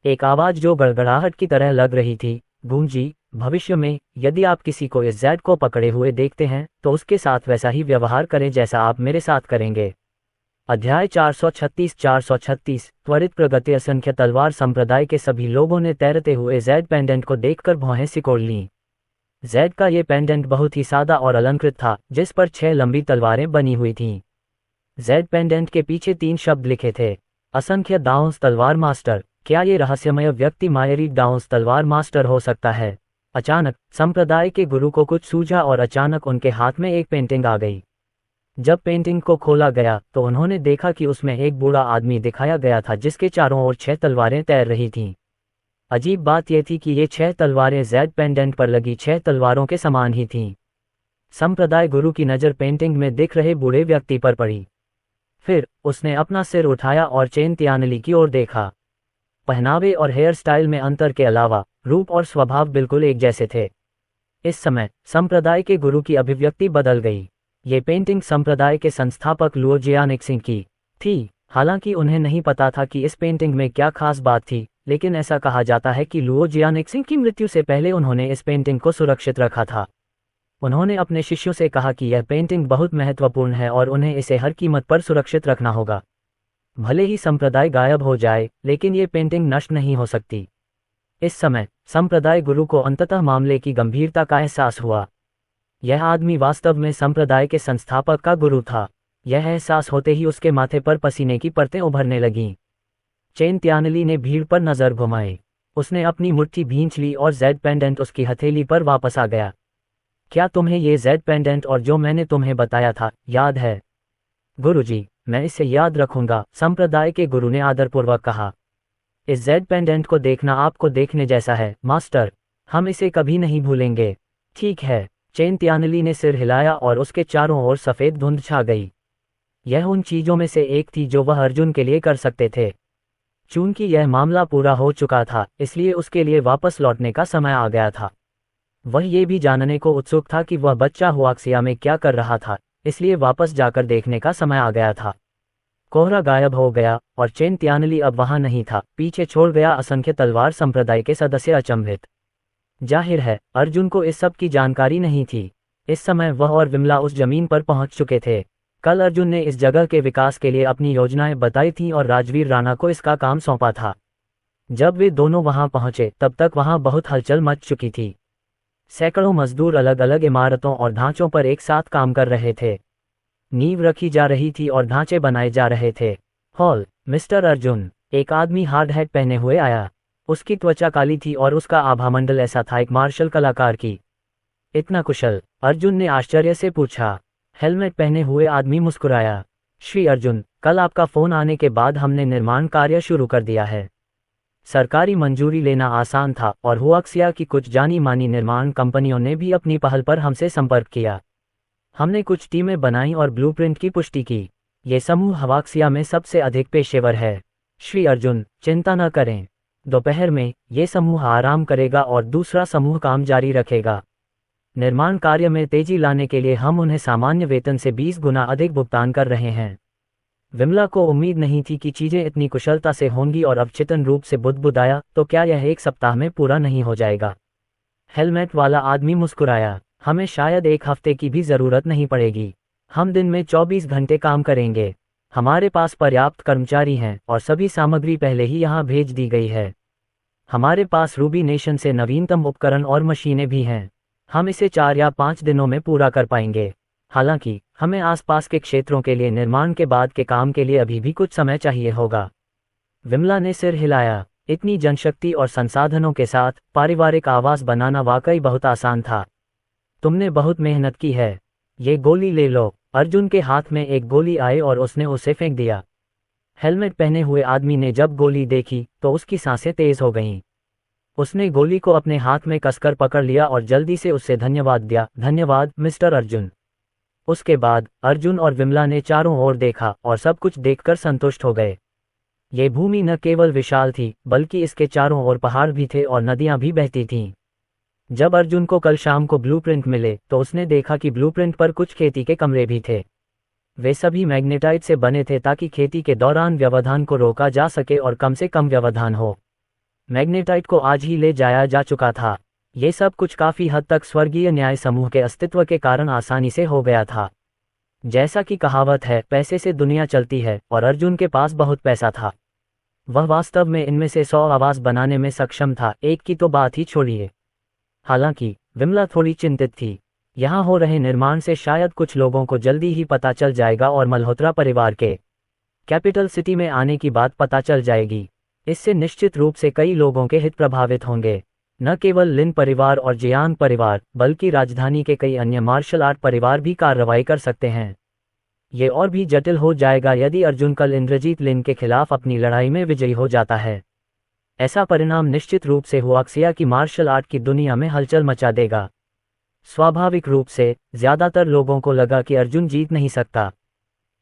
एक आवाज जो गड़गड़ाहट की तरह लग रही थी गूंजी, भविष्य में यदि आप किसी को इस जेड को पकड़े हुए देखते हैं तो उसके साथ वैसा ही व्यवहार करें जैसा आप मेरे साथ करेंगे। अध्याय 436 त्वरित प्रगति। असंख्य तलवार संप्रदाय के सभी लोगों ने तैरते हुए जेड पेंडेंट को देखकर भौहें सिकोड़ लीं। जेड का ये पेंडेंट बहुत ही सादा और अलंकृत था जिस पर 6 लंबी तलवारें बनी हुई थीं। जेड पेंडेंट के पीछे 3 शब्द लिखे थे, असंख्य डाउन्स तलवार मास्टर। क्या ये रहस्यमय व्यक्ति मायरी डाउन्स तलवार मास्टर हो सकता है? अचानक संप्रदाय के गुरु को कुछ सूझा और अचानक उनके हाथ में एक पेंटिंग आ गई। जब पेंटिंग को खोला गया तो उन्होंने देखा कि उसमें एक बूढ़ा आदमी दिखाया गया था जिसके चारों ओर 6 तलवारें तैर रही थीं। अजीब बात यह थी कि ये 6 तलवारें जेड पेंडेंट पर लगी 6 तलवारों के समान ही थीं। संप्रदाय गुरु की नज़र पेंटिंग में दिख रहे बूढ़े व्यक्ति पर पड़ी। फिर उसने अपना सिर उठाया और चेन तियानली की ओर देखा। पहनावे और हेयर स्टाइल में अंतर के अलावा रूप और स्वभाव बिल्कुल एक जैसे थे। इस समय संप्रदाय के गुरु की अभिव्यक्ति बदल गई। ये पेंटिंग संप्रदाय के संस्थापक लुओ जियानिक्सिंग की थी। हालांकि उन्हें नहीं पता था कि इस पेंटिंग में क्या खास बात थी, लेकिन ऐसा कहा जाता है कि लुओ जियानिक्सिंग की मृत्यु से पहले उन्होंने इस पेंटिंग को सुरक्षित रखा था। उन्होंने अपने शिष्यों से कहा कि यह पेंटिंग बहुत महत्वपूर्ण है और उन्हें इसे हर कीमत पर सुरक्षित रखना होगा। भले ही संप्रदाय गायब हो जाए, लेकिन ये पेंटिंग नष्ट नहीं हो सकती। इस समय संप्रदाय गुरु को अंततः मामले की गंभीरता का एहसास हुआ। यह आदमी वास्तव में संप्रदाय के संस्थापक का गुरु था। यह एहसास होते ही उसके माथे पर पसीने की परतें उभरने लगीं। चेन त्यानली ने भीड़ पर नजर घुमाई। उसने अपनी मुट्ठी भींच ली और जेड पेंडेंट उसकी हथेली पर वापस आ गया। क्या तुम्हें ये जेड पेंडेंट और जो मैंने तुम्हें बताया था याद है? गुरुजी, मैं इसे याद रखूंगा, संप्रदाय के गुरु ने आदरपूर्वक कहा। इस जेड पेंडेंट को देखना आपको देखने जैसा है मास्टर, हम इसे कभी नहीं भूलेंगे। ठीक है। चेन त्यानली ने सिर हिलाया और उसके चारों ओर सफेद धुंध छा गई। यह उन चीजों में से एक थी जो वह अर्जुन के लिए कर सकते थे। चूंकि यह मामला पूरा हो चुका था, इसलिए उसके लिए वापस लौटने का समय आ गया था। वह ये भी जानने को उत्सुक था कि वह बच्चा हुआक्सिया में क्या कर रहा था, इसलिए वापस जाकर देखने का समय आ गया था। कोहरा गायब हो गया और चेन त्यानली अब वहां नहीं था। पीछे छोड़ गया असंख्य तलवार संप्रदाय के सदस्य अचंभित। जाहिर है अर्जुन को इस सब की जानकारी नहीं थी। इस समय वह और विमला उस जमीन पर पहुंच चुके थे। कल अर्जुन ने इस जगह के विकास के लिए अपनी योजनाएं बताई थीं और राजवीर राणा को इसका काम सौंपा था। जब वे दोनों वहां पहुंचे तब तक वहां बहुत हलचल मच चुकी थी। सैकड़ों मजदूर अलग अलग इमारतों और ढांचों पर एक साथ काम कर रहे थे। नींव रखी जा रही थी और ढांचे बनाए जा रहे थे। हॉल, मिस्टर अर्जुन, एक आदमी हार्ड हैट पहने हुए आया। उसकी त्वचा काली थी और उसका आभामंडल ऐसा था एक मार्शल कलाकार की। इतना कुशल? अर्जुन ने आश्चर्य से पूछा। हेलमेट पहने हुए आदमी मुस्कुराया। श्री अर्जुन, कल आपका फोन आने के बाद हमने निर्माण कार्य शुरू कर दिया है। सरकारी मंजूरी लेना आसान था और हुआक्सिया की कुछ जानी मानी निर्माण कंपनियों ने भी अपनी पहल पर हमसे संपर्क किया। हमने कुछ टीमें बनाई और ब्लूप्रिंट की पुष्टि की। ये समूह हुआक्सिया में सबसे अधिक पेशेवर है। श्री अर्जुन, चिंता न करें। दोपहर में ये समूह आराम करेगा और दूसरा समूह काम जारी रखेगा। निर्माण कार्य में तेजी लाने के लिए हम उन्हें सामान्य वेतन से 20 गुना अधिक भुगतान कर रहे हैं। विमला को उम्मीद नहीं थी कि चीजें इतनी कुशलता से होंगी और अब चितन रूप से बुदबुदाया, तो क्या यह एक सप्ताह में पूरा नहीं हो जाएगा? हेलमेट वाला आदमी मुस्कुराया। हमें शायद एक हफ्ते की भी जरूरत नहीं पड़ेगी। हम दिन में 24 घंटे काम करेंगे। हमारे पास पर्याप्त कर्मचारी हैं और सभी सामग्री पहले ही यहाँ भेज दी गई है। हमारे पास रूबी नेशन से नवीनतम उपकरण और मशीनें भी हैं। हम इसे 4 या 5 दिनों में पूरा कर पाएंगे। हालांकि हमें आसपास के क्षेत्रों के लिए निर्माण के बाद के काम के लिए अभी भी कुछ समय चाहिए होगा। विमला ने सिर हिलाया। इतनी जनशक्ति और संसाधनों के साथ पारिवारिक आवास बनाना वाकई बहुत आसान था। तुमने बहुत मेहनत की है। ये गोली ले लो। अर्जुन के हाथ में एक गोली आई और उसने उसे फेंक दिया। हेलमेट पहने हुए आदमी ने जब गोली देखी तो उसकी सांसें तेज हो गईं। उसने गोली को अपने हाथ में कसकर पकड़ लिया और जल्दी से उससे धन्यवाद दिया। धन्यवाद मिस्टर अर्जुन। उसके बाद अर्जुन और विमला ने चारों ओर देखा और सब कुछ देखकर संतुष्ट हो गए। ये भूमि न केवल विशाल थी, बल्कि इसके चारों ओर पहाड़ भी थे और नदियां भी बहती थीं। जब अर्जुन को कल शाम को ब्लूप्रिंट मिले तो उसने देखा कि ब्लूप्रिंट पर कुछ खेती के कमरे भी थे। वे सभी मैग्नेटाइट से बने थे ताकि खेती के दौरान व्यवधान को रोका जा सके और कम से कम व्यवधान हो। मैग्नेटाइट को आज ही ले जाया जा चुका था। ये सब कुछ काफी हद तक स्वर्गीय न्याय समूह के अस्तित्व के कारण आसानी से हो गया था। जैसा कि कहावत है, पैसे से दुनिया चलती है, और अर्जुन के पास बहुत पैसा था। वह वास्तव में इनमें से 100 आवास बनाने में सक्षम था, एक की तो बात ही छोड़िए। हालांकि विमला थोड़ी चिंतित थी। यहाँ हो रहे निर्माण से शायद कुछ लोगों को जल्दी ही पता चल जाएगा और मल्होत्रा परिवार के कैपिटल सिटी में आने की बात पता चल जाएगी। इससे निश्चित रूप से कई लोगों के हित प्रभावित होंगे। न केवल लिन परिवार और जियांग परिवार, बल्कि राजधानी के कई अन्य मार्शल आर्ट परिवार भी कार्रवाई कर सकते हैं। ये और भी जटिल हो जाएगा यदि अर्जुन कल इंद्रजीत लिन के खिलाफ अपनी लड़ाई में विजयी हो जाता है। ऐसा परिणाम निश्चित रूप से हुआक्सिया की मार्शल आर्ट की दुनिया में हलचल मचा देगा। स्वाभाविक रूप से ज्यादातर लोगों को लगा कि अर्जुन जीत नहीं सकता।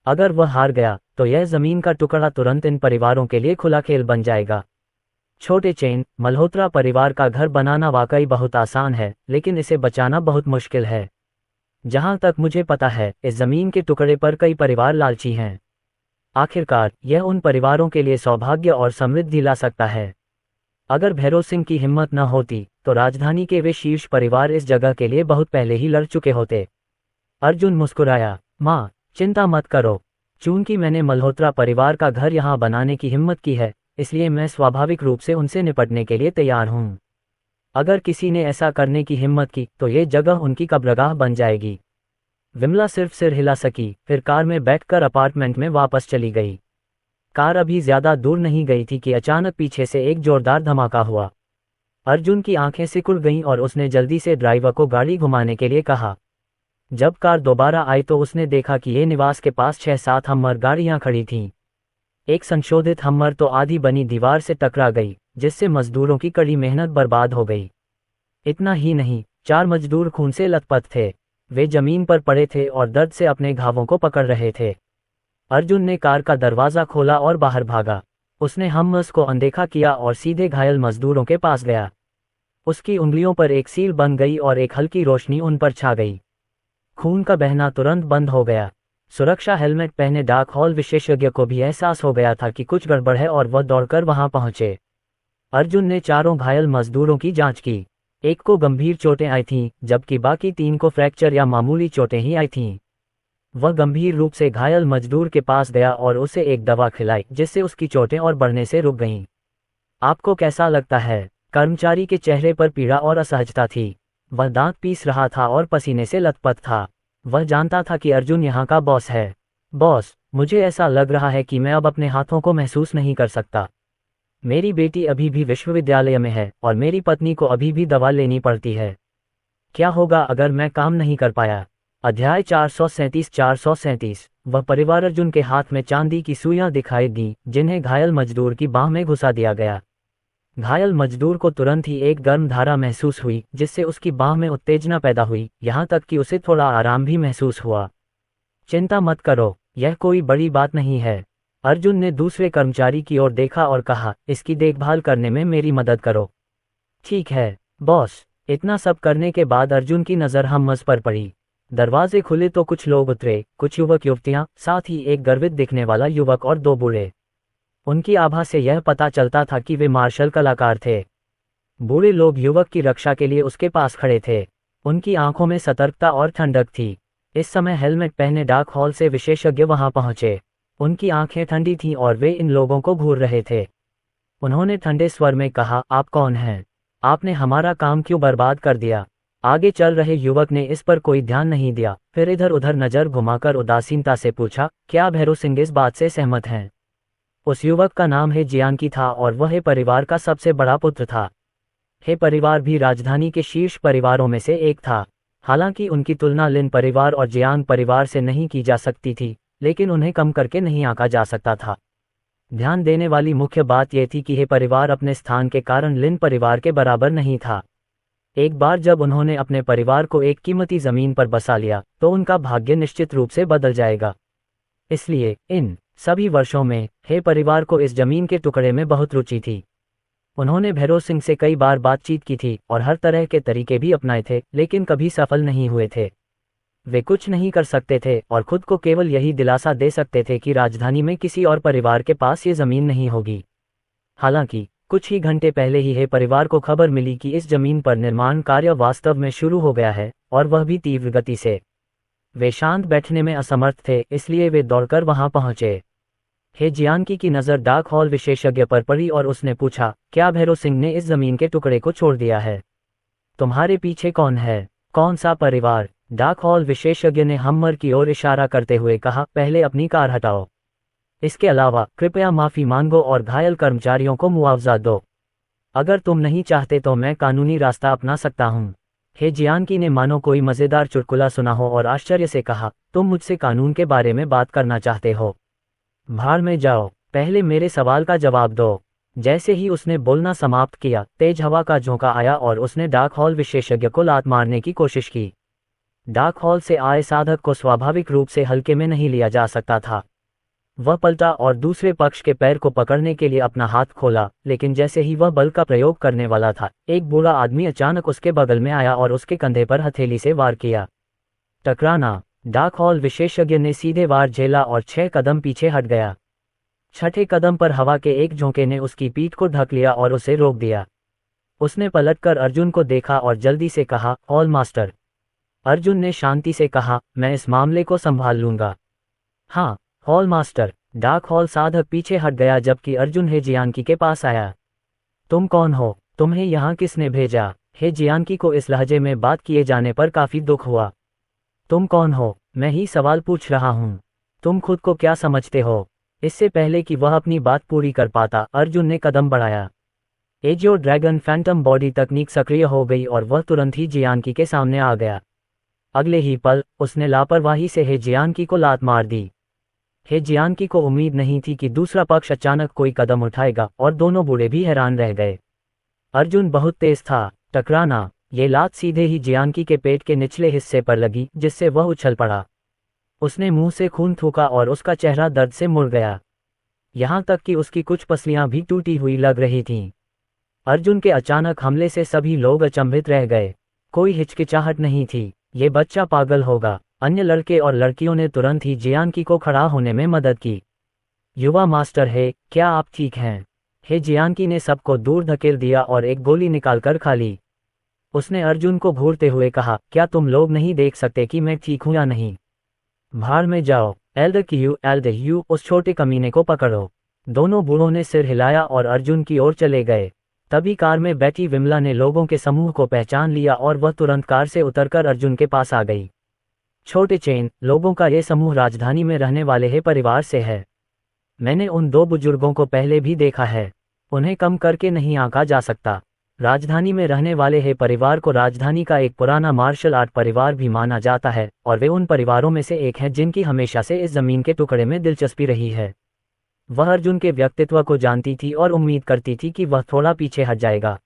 अगर वह हार गया तो यह जमीन का टुकड़ा तुरंत इन परिवारों के लिए खुला खेल बन जाएगा। छोटे चेन मल्होत्रा परिवार का घर बनाना वाकई बहुत आसान है, लेकिन इसे बचाना बहुत मुश्किल है। जहां तक मुझे पता है, इस जमीन के टुकड़े पर कई परिवार लालची हैं। आखिरकार यह उन परिवारों के लिए सौभाग्य और समृद्धि ला सकता है। अगर भैरव सिंह की हिम्मत न होती तो राजधानी के वे शीर्ष परिवार इस जगह के लिए बहुत पहले ही लड़ चुके होते। अर्जुन मुस्कुराया। माँ, चिंता मत करो। चूंकि मैंने मल्होत्रा परिवार का घर यहाँ बनाने की हिम्मत की है, इसलिए मैं स्वाभाविक रूप से उनसे निपटने के लिए तैयार हूँ। अगर किसी ने ऐसा करने की हिम्मत की तो ये जगह उनकी कब्रगाह बन जाएगी। विमला सिर्फ सिर हिला सकी, फिर कार में बैठकर अपार्टमेंट में वापस चली गई। कार अभी ज्यादा दूर नहीं गई थी कि अचानक पीछे से एक जोरदार धमाका हुआ। अर्जुन की आंखें सिकुड़ गईं और उसने जल्दी से ड्राइवर को गाड़ी घुमाने के लिए कहा। जब कार दोबारा आई तो उसने देखा कि ये निवास के पास 6-7 हम्मर गाड़ियां खड़ी थीं। एक संशोधित हम्मर तो आधी बनी दीवार से टकरा गई, जिससे मजदूरों की कड़ी मेहनत बर्बाद हो गई। इतना ही नहीं, 4 मजदूर खून से लथपथ थे। वे जमीन पर पड़े थे और दर्द से अपने घावों को पकड़ रहे थे। अर्जुन ने कार का दरवाज़ा खोला और बाहर भागा। उसने हम्मर्स को अनदेखा किया और सीधे घायल मजदूरों के पास गया। उसकी उंगलियों पर एक सील बन गई और एक हल्की रोशनी उन पर छा गई। खून का बहना तुरंत बंद हो गया। सुरक्षा हेलमेट पहने डाक हॉल विशेषज्ञ को भी एहसास हो गया था कि कुछ गड़बड़ है और वह दौड़कर वहां पहुंचे। अर्जुन ने चारों घायल मजदूरों की जांच की। एक को गंभीर चोटें आई थीं, जबकि बाकी 3 को फ्रैक्चर या मामूली चोटें ही आई थीं। वह गंभीर रूप से घायल मजदूर के पास गया और उसे एक दवा खिलाई, जिससे उसकी चोटें और बढ़ने से रुक गईं। आपको कैसा लगता है? कर्मचारी के चेहरे पर पीड़ा और असहजता थी। वह दांत पीस रहा था और पसीने से लथपथ था। वह जानता था कि अर्जुन यहाँ का बॉस है। बॉस, मुझे ऐसा लग रहा है कि मैं अब अपने हाथों को महसूस नहीं कर सकता। मेरी बेटी अभी भी विश्वविद्यालय में है और मेरी पत्नी को अभी भी दवा लेनी पड़ती है। क्या होगा अगर मैं काम नहीं कर पाया? अध्याय 437। वह परिवार। अर्जुन के हाथ में चांदी की सुइयां दिखाई दी, जिन्हें घायल मजदूर की बाह में घुसा दिया गया। घायल मजदूर को तुरंत ही एक गर्म धारा महसूस हुई, जिससे उसकी बाह में उत्तेजना पैदा हुई, यहाँ तक कि उसे थोड़ा आराम भी महसूस हुआ। चिंता मत करो, यह कोई बड़ी बात नहीं है। अर्जुन ने दूसरे कर्मचारी की ओर देखा और कहा, इसकी देखभाल करने में मेरी मदद करो। ठीक है बॉस। इतना सब करने के बाद अर्जुन की नज़र हम्मस पर पड़ी। दरवाजे खुले तो कुछ लोग उतरे, कुछ युवक युवतियां, साथ ही एक गर्वित दिखने वाला युवक और 2 बूढ़े। उनकी आभा से यह पता चलता था कि वे मार्शल कलाकार थे। बूढ़े लोग युवक की रक्षा के लिए उसके पास खड़े थे। उनकी आंखों में सतर्कता और ठंडक थी। इस समय हेलमेट पहने डाक हॉल से विशेषज्ञ वहां पहुंचे। उनकी आंखें ठंडी थीं और वे इन लोगों को घूर रहे थे। उन्होंने ठंडे स्वर में कहा, आप कौन हैं? आपने हमारा काम क्यों बर्बाद कर दिया? आगे चल रहे युवक ने इस पर कोई ध्यान नहीं दिया, फिर इधर उधर नजर घुमाकर उदासीनता से पूछा, क्या भैरव सिंह इस बात से सहमत हैं? उस युवक का नाम हे जियानकी था और वह हे परिवार का सबसे बड़ा पुत्र था। हे परिवार भी राजधानी के शीर्ष परिवारों में से एक था। हालांकि उनकी तुलना लिन परिवार और जियान परिवार से नहीं की जा सकती थी, लेकिन उन्हें कम करके नहीं आंका जा सकता था। ध्यान देने वाली मुख्य बात यह थी कि हे परिवार अपने स्थान के कारण लिन परिवार के बराबर नहीं था। एक बार जब उन्होंने अपने परिवार को एक कीमती जमीन पर बसा लिया, तो उनका भाग्य निश्चित रूप से बदल जाएगा। इसलिए इन सभी वर्षों में हे परिवार को इस जमीन के टुकड़े में बहुत रुचि थी। उन्होंने भैरव सिंह से कई बार बातचीत की थी और हर तरह के तरीके भी अपनाए थे, लेकिन कभी सफल नहीं हुए थे। वे कुछ नहीं कर सकते थे और खुद को केवल यही दिलासा दे सकते थे कि राजधानी में किसी और परिवार के पास ये जमीन नहीं होगी। हालांकि कुछ ही घंटे पहले ही हे परिवार को खबर मिली कि इस जमीन पर निर्माण कार्य वास्तव में शुरू हो गया है, और वह भी तीव्र गति से। वे शांत बैठने में असमर्थ थे, इसलिए वे दौड़कर वहां पहुंचे। हे जियानकी की नज़र डाक हॉल विशेषज्ञ पर पड़ी और उसने पूछा, क्या भैरव सिंह ने इस जमीन के टुकड़े को छोड़ दिया है? तुम्हारे पीछे कौन है? कौन सा परिवार? डाक हॉल विशेषज्ञ ने हम्मर की ओर इशारा करते हुए कहा, पहले अपनी कार हटाओ। इसके अलावा कृपया माफी मांगो और घायल कर्मचारियों को मुआवजा दो। अगर तुम नहीं चाहते तो मैं कानूनी रास्ता अपना सकता हूँ। हे जियानकी ने मानो कोई मजेदार चुटकुला सुना हो और आश्चर्य से कहा, तुम मुझसे कानून के बारे में बात करना चाहते हो? भाड़ में जाओ, पहले मेरे सवाल का जवाब दो। जैसे ही उसने बोलना समाप्त किया, तेज हवा का झोंका आया और उसने डाक हॉल विशेषज्ञ को लात मारने की कोशिश की। डाक हॉल से आए साधक को स्वाभाविक रूप से हल्के में नहीं लिया जा सकता था। वह पलटा और दूसरे पक्ष के पैर को पकड़ने के लिए अपना हाथ खोला, लेकिन जैसे ही वह बल का प्रयोग करने वाला था, एक बूढ़ा आदमी अचानक उसके बगल में आया और उसके कंधे पर हथेली से वार किया। टकराना। डाक हॉल विशेषज्ञ ने सीधे वार झेला और 6 कदम पीछे हट गया। 6ठे कदम पर हवा के एक झोंके ने उसकी पीठ को ढक लिया और उसे रोक दिया। उसने पलटकर अर्जुन को देखा और जल्दी से कहा, हॉल मास्टर। अर्जुन ने शांति से कहा, मैं इस मामले को संभाल लूंगा। हाँ, हॉल मास्टर। डार्क हॉल साधक पीछे हट गया जबकि अर्जुन हे जियांकी के पास आया। तुम कौन हो? तुम्हें यहाँ किसने भेजा? हे जियांकी को इस लहजे में बात किए जाने पर काफी दुख हुआ। तुम कौन हो? मैं ही सवाल पूछ रहा हूँ। तुम खुद को क्या समझते हो? इससे पहले कि वह अपनी बात पूरी कर पाता, अर्जुन ने कदम बढ़ाया। एजियो ड्रैगन फैंटम बॉडी तकनीक सक्रिय हो गई और वह तुरंत ही जियांकी के सामने आ गया। अगले ही पल उसने लापरवाही से हे जियांकी को लात मार दी। हे जियांकी को उम्मीद नहीं थी कि दूसरा पक्ष अचानक कोई कदम उठाएगा और दोनों बूढ़े भी हैरान रह गए। अर्जुन बहुत तेज था। टकराना। ये लात सीधे ही जियांकी के पेट के निचले हिस्से पर लगी जिससे वह उछल पड़ा। उसने मुंह से खून थूका और उसका चेहरा दर्द से मुड़ गया। यहाँ तक कि उसकी कुछ पसलियां भी टूटी हुई लग रही थीं। अर्जुन के अचानक हमले से सभी लोग अचंभित रह गए। कोई हिचकिचाहट नहीं थी। ये बच्चा पागल होगा। अन्य लड़के और लड़कियों ने तुरंत ही जियांकी को खड़ा होने में मदद की। युवा मास्टर है, क्या आप ठीक हैं? हे जियांकी ने सबको दूर धकेल दिया और एक गोली निकालकर खा ली। उसने अर्जुन को घूरते हुए कहा, क्या तुम लोग नहीं देख सकते कि मैं ठीक हूं या नहीं? भाड़ में जाओ। एल्डर यू, उस छोटे कमीने को पकड़ो। दोनों बूढ़ों ने सिर हिलाया और अर्जुन की ओर चले गए। तभी कार में बैठी विमला ने लोगों के समूह को पहचान लिया और वह तुरंत कार से उतरकर अर्जुन के पास आ गई। छोटे चेन, लोगों का ये समूह राजधानी में रहने वाले हे परिवार से है। मैंने उन दो बुजुर्गों को पहले भी देखा है। उन्हें कम करके नहीं आंका जा सकता। राजधानी में रहने वाले हे परिवार को राजधानी का एक पुराना मार्शल आर्ट परिवार भी माना जाता है और वे उन परिवारों में से एक हैं जिनकी हमेशा से इस जमीन के टुकड़े में दिलचस्पी रही है। वह अर्जुन के व्यक्तित्व को जानती थी और उम्मीद करती थी कि वह थोड़ा पीछे हट जाएगा।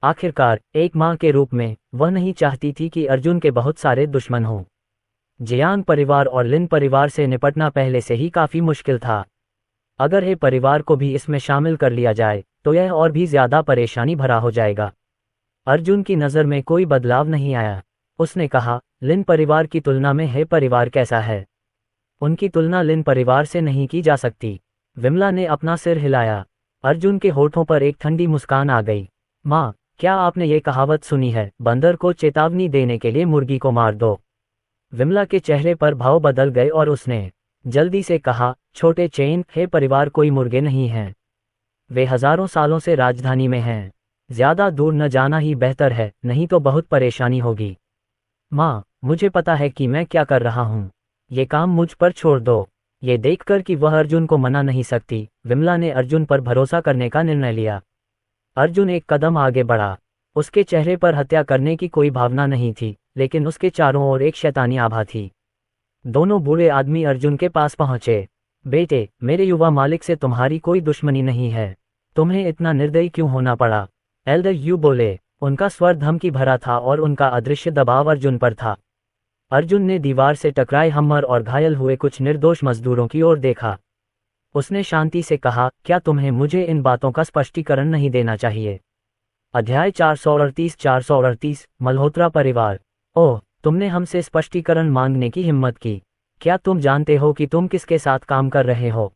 आखिरकार एक मां के रूप में वह नहीं चाहती थी कि अर्जुन के बहुत सारे दुश्मन हों। जियांग परिवार और लिन परिवार से निपटना पहले से ही काफी मुश्किल था। अगर हे परिवार को भी इसमें शामिल कर लिया जाए तो यह और भी ज्यादा परेशानी भरा हो जाएगा। अर्जुन की नज़र में कोई बदलाव नहीं आया। उसने कहा, लिन परिवार की तुलना में हे परिवार कैसा है? उनकी तुलना लिन परिवार से नहीं की जा सकती। विमला ने अपना सिर हिलाया। अर्जुन के होठों पर एक ठंडी मुस्कान आ गई। माँ, क्या आपने ये कहावत सुनी है, बंदर को चेतावनी देने के लिए मुर्गी को मार दो? विमला के चेहरे पर भाव बदल गए और उसने जल्दी से कहा, छोटे चेन, हे परिवार कोई मुर्गे नहीं हैं। वे हजारों सालों से राजधानी में हैं। ज्यादा दूर न जाना ही बेहतर है, नहीं तो बहुत परेशानी होगी। माँ, मुझे पता है कि मैं क्या कर रहा हूँ। ये काम मुझ पर छोड़ दो। ये देखकर कि वह अर्जुन को मना नहीं सकती, विमला ने अर्जुन पर भरोसा करने का निर्णय लिया। अर्जुन एक कदम आगे बढ़ा। उसके चेहरे पर हत्या करने की कोई भावना नहीं थी, लेकिन उसके चारों ओर एक शैतानी आभा थी। दोनों बूढ़े आदमी अर्जुन के पास पहुंचे। बेटे, मेरे युवा मालिक से तुम्हारी कोई दुश्मनी नहीं है। तुम्हें इतना निर्दयी क्यों होना पड़ा? एल्डर यू बोले। उनका स्वर धमकी भरा था और उनका अदृश्य दबाव अर्जुन पर था। अर्जुन ने दीवार से टकराए हमर और घायल हुए कुछ निर्दोष मजदूरों की ओर देखा। उसने शांति से कहा, क्या तुम्हें मुझे इन बातों का स्पष्टीकरण नहीं देना चाहिए? अध्याय 438 मल्होत्रा परिवार। ओह, तुमने हमसे स्पष्टीकरण मांगने की हिम्मत की। क्या तुम जानते हो कि तुम किसके साथ काम कर रहे हो?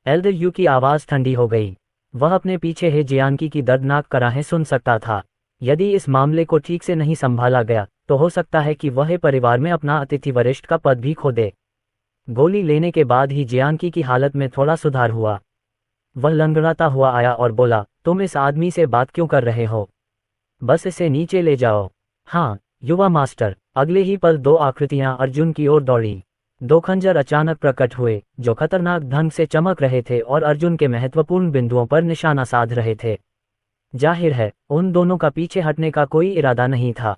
एल्डर यू की आवाज ठंडी हो गई। वह अपने पीछे हे जियांकी की दर्दनाक कराहें सुन सकता था। यदि इस मामले को ठीक से नहीं संभाला गया तो हो सकता है कि वह परिवार में अपना अतिथि वरिष्ठ का पद भी खो दे। गोली लेने के बाद ही जियांकी की हालत में थोड़ा सुधार हुआ। वह लंगड़ाता हुआ आया और बोला, तुम इस आदमी से बात क्यों कर रहे हो? बस इसे नीचे ले जाओ। हाँ, युवा मास्टर। अगले ही पल दो आकृतियां अर्जुन की ओर दौड़ी। दो खंजर अचानक प्रकट हुए जो खतरनाक ढंग से चमक रहे थे और अर्जुन के महत्वपूर्ण बिंदुओं पर निशाना साध रहे थे। जाहिर है, उन दोनों का पीछे हटने का कोई इरादा नहीं था।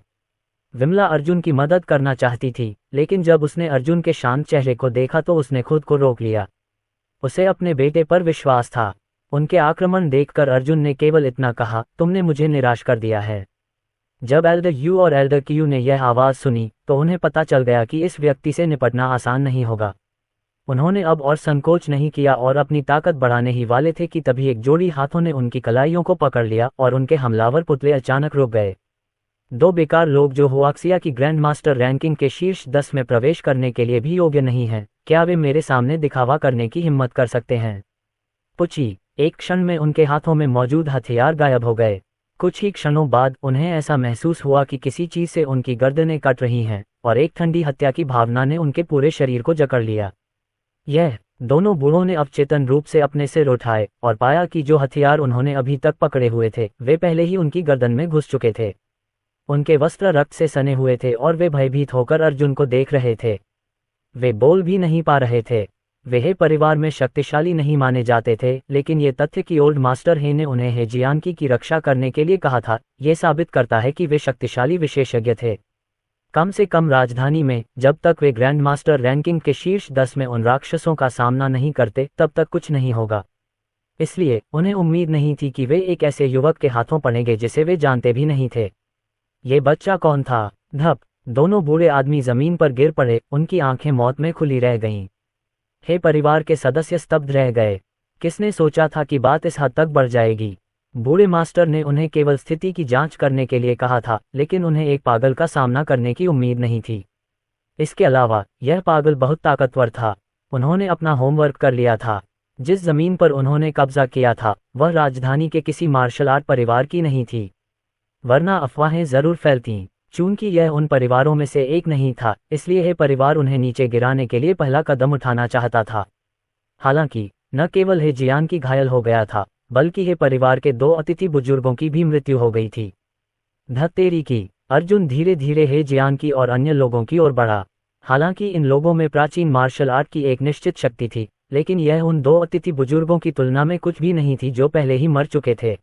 विमला अर्जुन की मदद करना चाहती थी, लेकिन जब उसने अर्जुन के शांत चेहरे को देखा तो उसने खुद को रोक लिया। उसे अपने बेटे पर विश्वास था। उनके आक्रमण देखकर अर्जुन ने केवल इतना कहा, तुमने मुझे निराश कर दिया है। जब एल्डर यू और एल्डर क्यू ने यह आवाज़ सुनी तो उन्हें पता चल गया कि इस व्यक्ति से निपटना आसान नहीं होगा। उन्होंने अब और संकोच नहीं किया और अपनी ताकत बढ़ाने ही वाले थे कि तभी एक जोड़ी हाथों ने उनकी कलाइयों को पकड़ लिया और उनके हमलावर पुतले अचानक रुक गए। दो बेकार लोग जो हुआक्सिया की ग्रैंड मास्टर रैंकिंग के शीर्ष 10 में प्रवेश करने के लिए भी योग्य नहीं हैं, क्या वे मेरे सामने दिखावा करने की हिम्मत कर सकते हैं? पुची। एक क्षण में उनके हाथों में मौजूद हथियार गायब हो गए। कुछ ही क्षणों बाद उन्हें ऐसा महसूस हुआ कि किसी चीज से उनकी गर्दनें कट रही हैं और एक ठंडी हत्या की भावना ने उनके पूरे शरीर को जकड़ लिया। यह दोनों बूढ़ों ने अवचेतन रूप से अपने सिर उठाए और पाया कि जो हथियार उन्होंने अभी तक पकड़े हुए थे वे पहले ही उनकी गर्दन में घुस चुके थे। उनके वस्त्र रक्त से सने हुए थे और वे भयभीत होकर अर्जुन को देख रहे थे। वे बोल भी नहीं पा रहे थे। वे परिवार में शक्तिशाली नहीं माने जाते थे, लेकिन ये तथ्य कि ओल्ड मास्टर हे ने उन्हें हेजियांकी की रक्षा करने के लिए कहा था, ये साबित करता है कि वे शक्तिशाली विशेषज्ञ थे। कम से कम राजधानी में जब तक वे ग्रैंड मास्टर रैंकिंग के शीर्ष 10 में उन राक्षसों का सामना नहीं करते तब तक कुछ नहीं होगा। इसलिए उन्हें उम्मीद नहीं थी कि वे एक ऐसे युवक के हाथों पड़ेंगे जिसे वे जानते भी नहीं थे। ये बच्चा कौन था? धप! दोनों बूढ़े आदमी जमीन पर गिर पड़े, उनकी आंखें मौत में खुली रह गईं। हे परिवार के सदस्य स्तब्ध रह गए। किसने सोचा था कि बात इस हद तक बढ़ जाएगी? बूढ़े मास्टर ने उन्हें केवल स्थिति की जांच करने के लिए कहा था, लेकिन उन्हें एक पागल का सामना करने की उम्मीद नहीं थी। इसके अलावा यह पागल बहुत ताकतवर था। उन्होंने अपना होमवर्क कर लिया था। जिस जमीन पर उन्होंने कब्जा किया था वह राजधानी के किसी मार्शल आर्ट परिवार की नहीं थी, वरना अफवाहें जरूर फैलतीं। चूंकि यह उन परिवारों में से एक नहीं था, इसलिए यह परिवार उन्हें नीचे गिराने के लिए पहला कदम उठाना चाहता था। हालांकि न केवल हेजियांकी घायल हो गया था, बल्कि यह परिवार के 2 अतिथि बुजुर्गों की भी मृत्यु हो गई थी। धत्तेरी की! अर्जुन धीरे धीरे हेजियांकी और अन्य लोगों की ओर बढ़ा। हालांकि इन लोगों में प्राचीन मार्शल आर्ट की एक निश्चित शक्ति थी, लेकिन यह उन 2 अतिथि बुजुर्गों की तुलना में कुछ भी नहीं थी जो पहले ही मर चुके थे।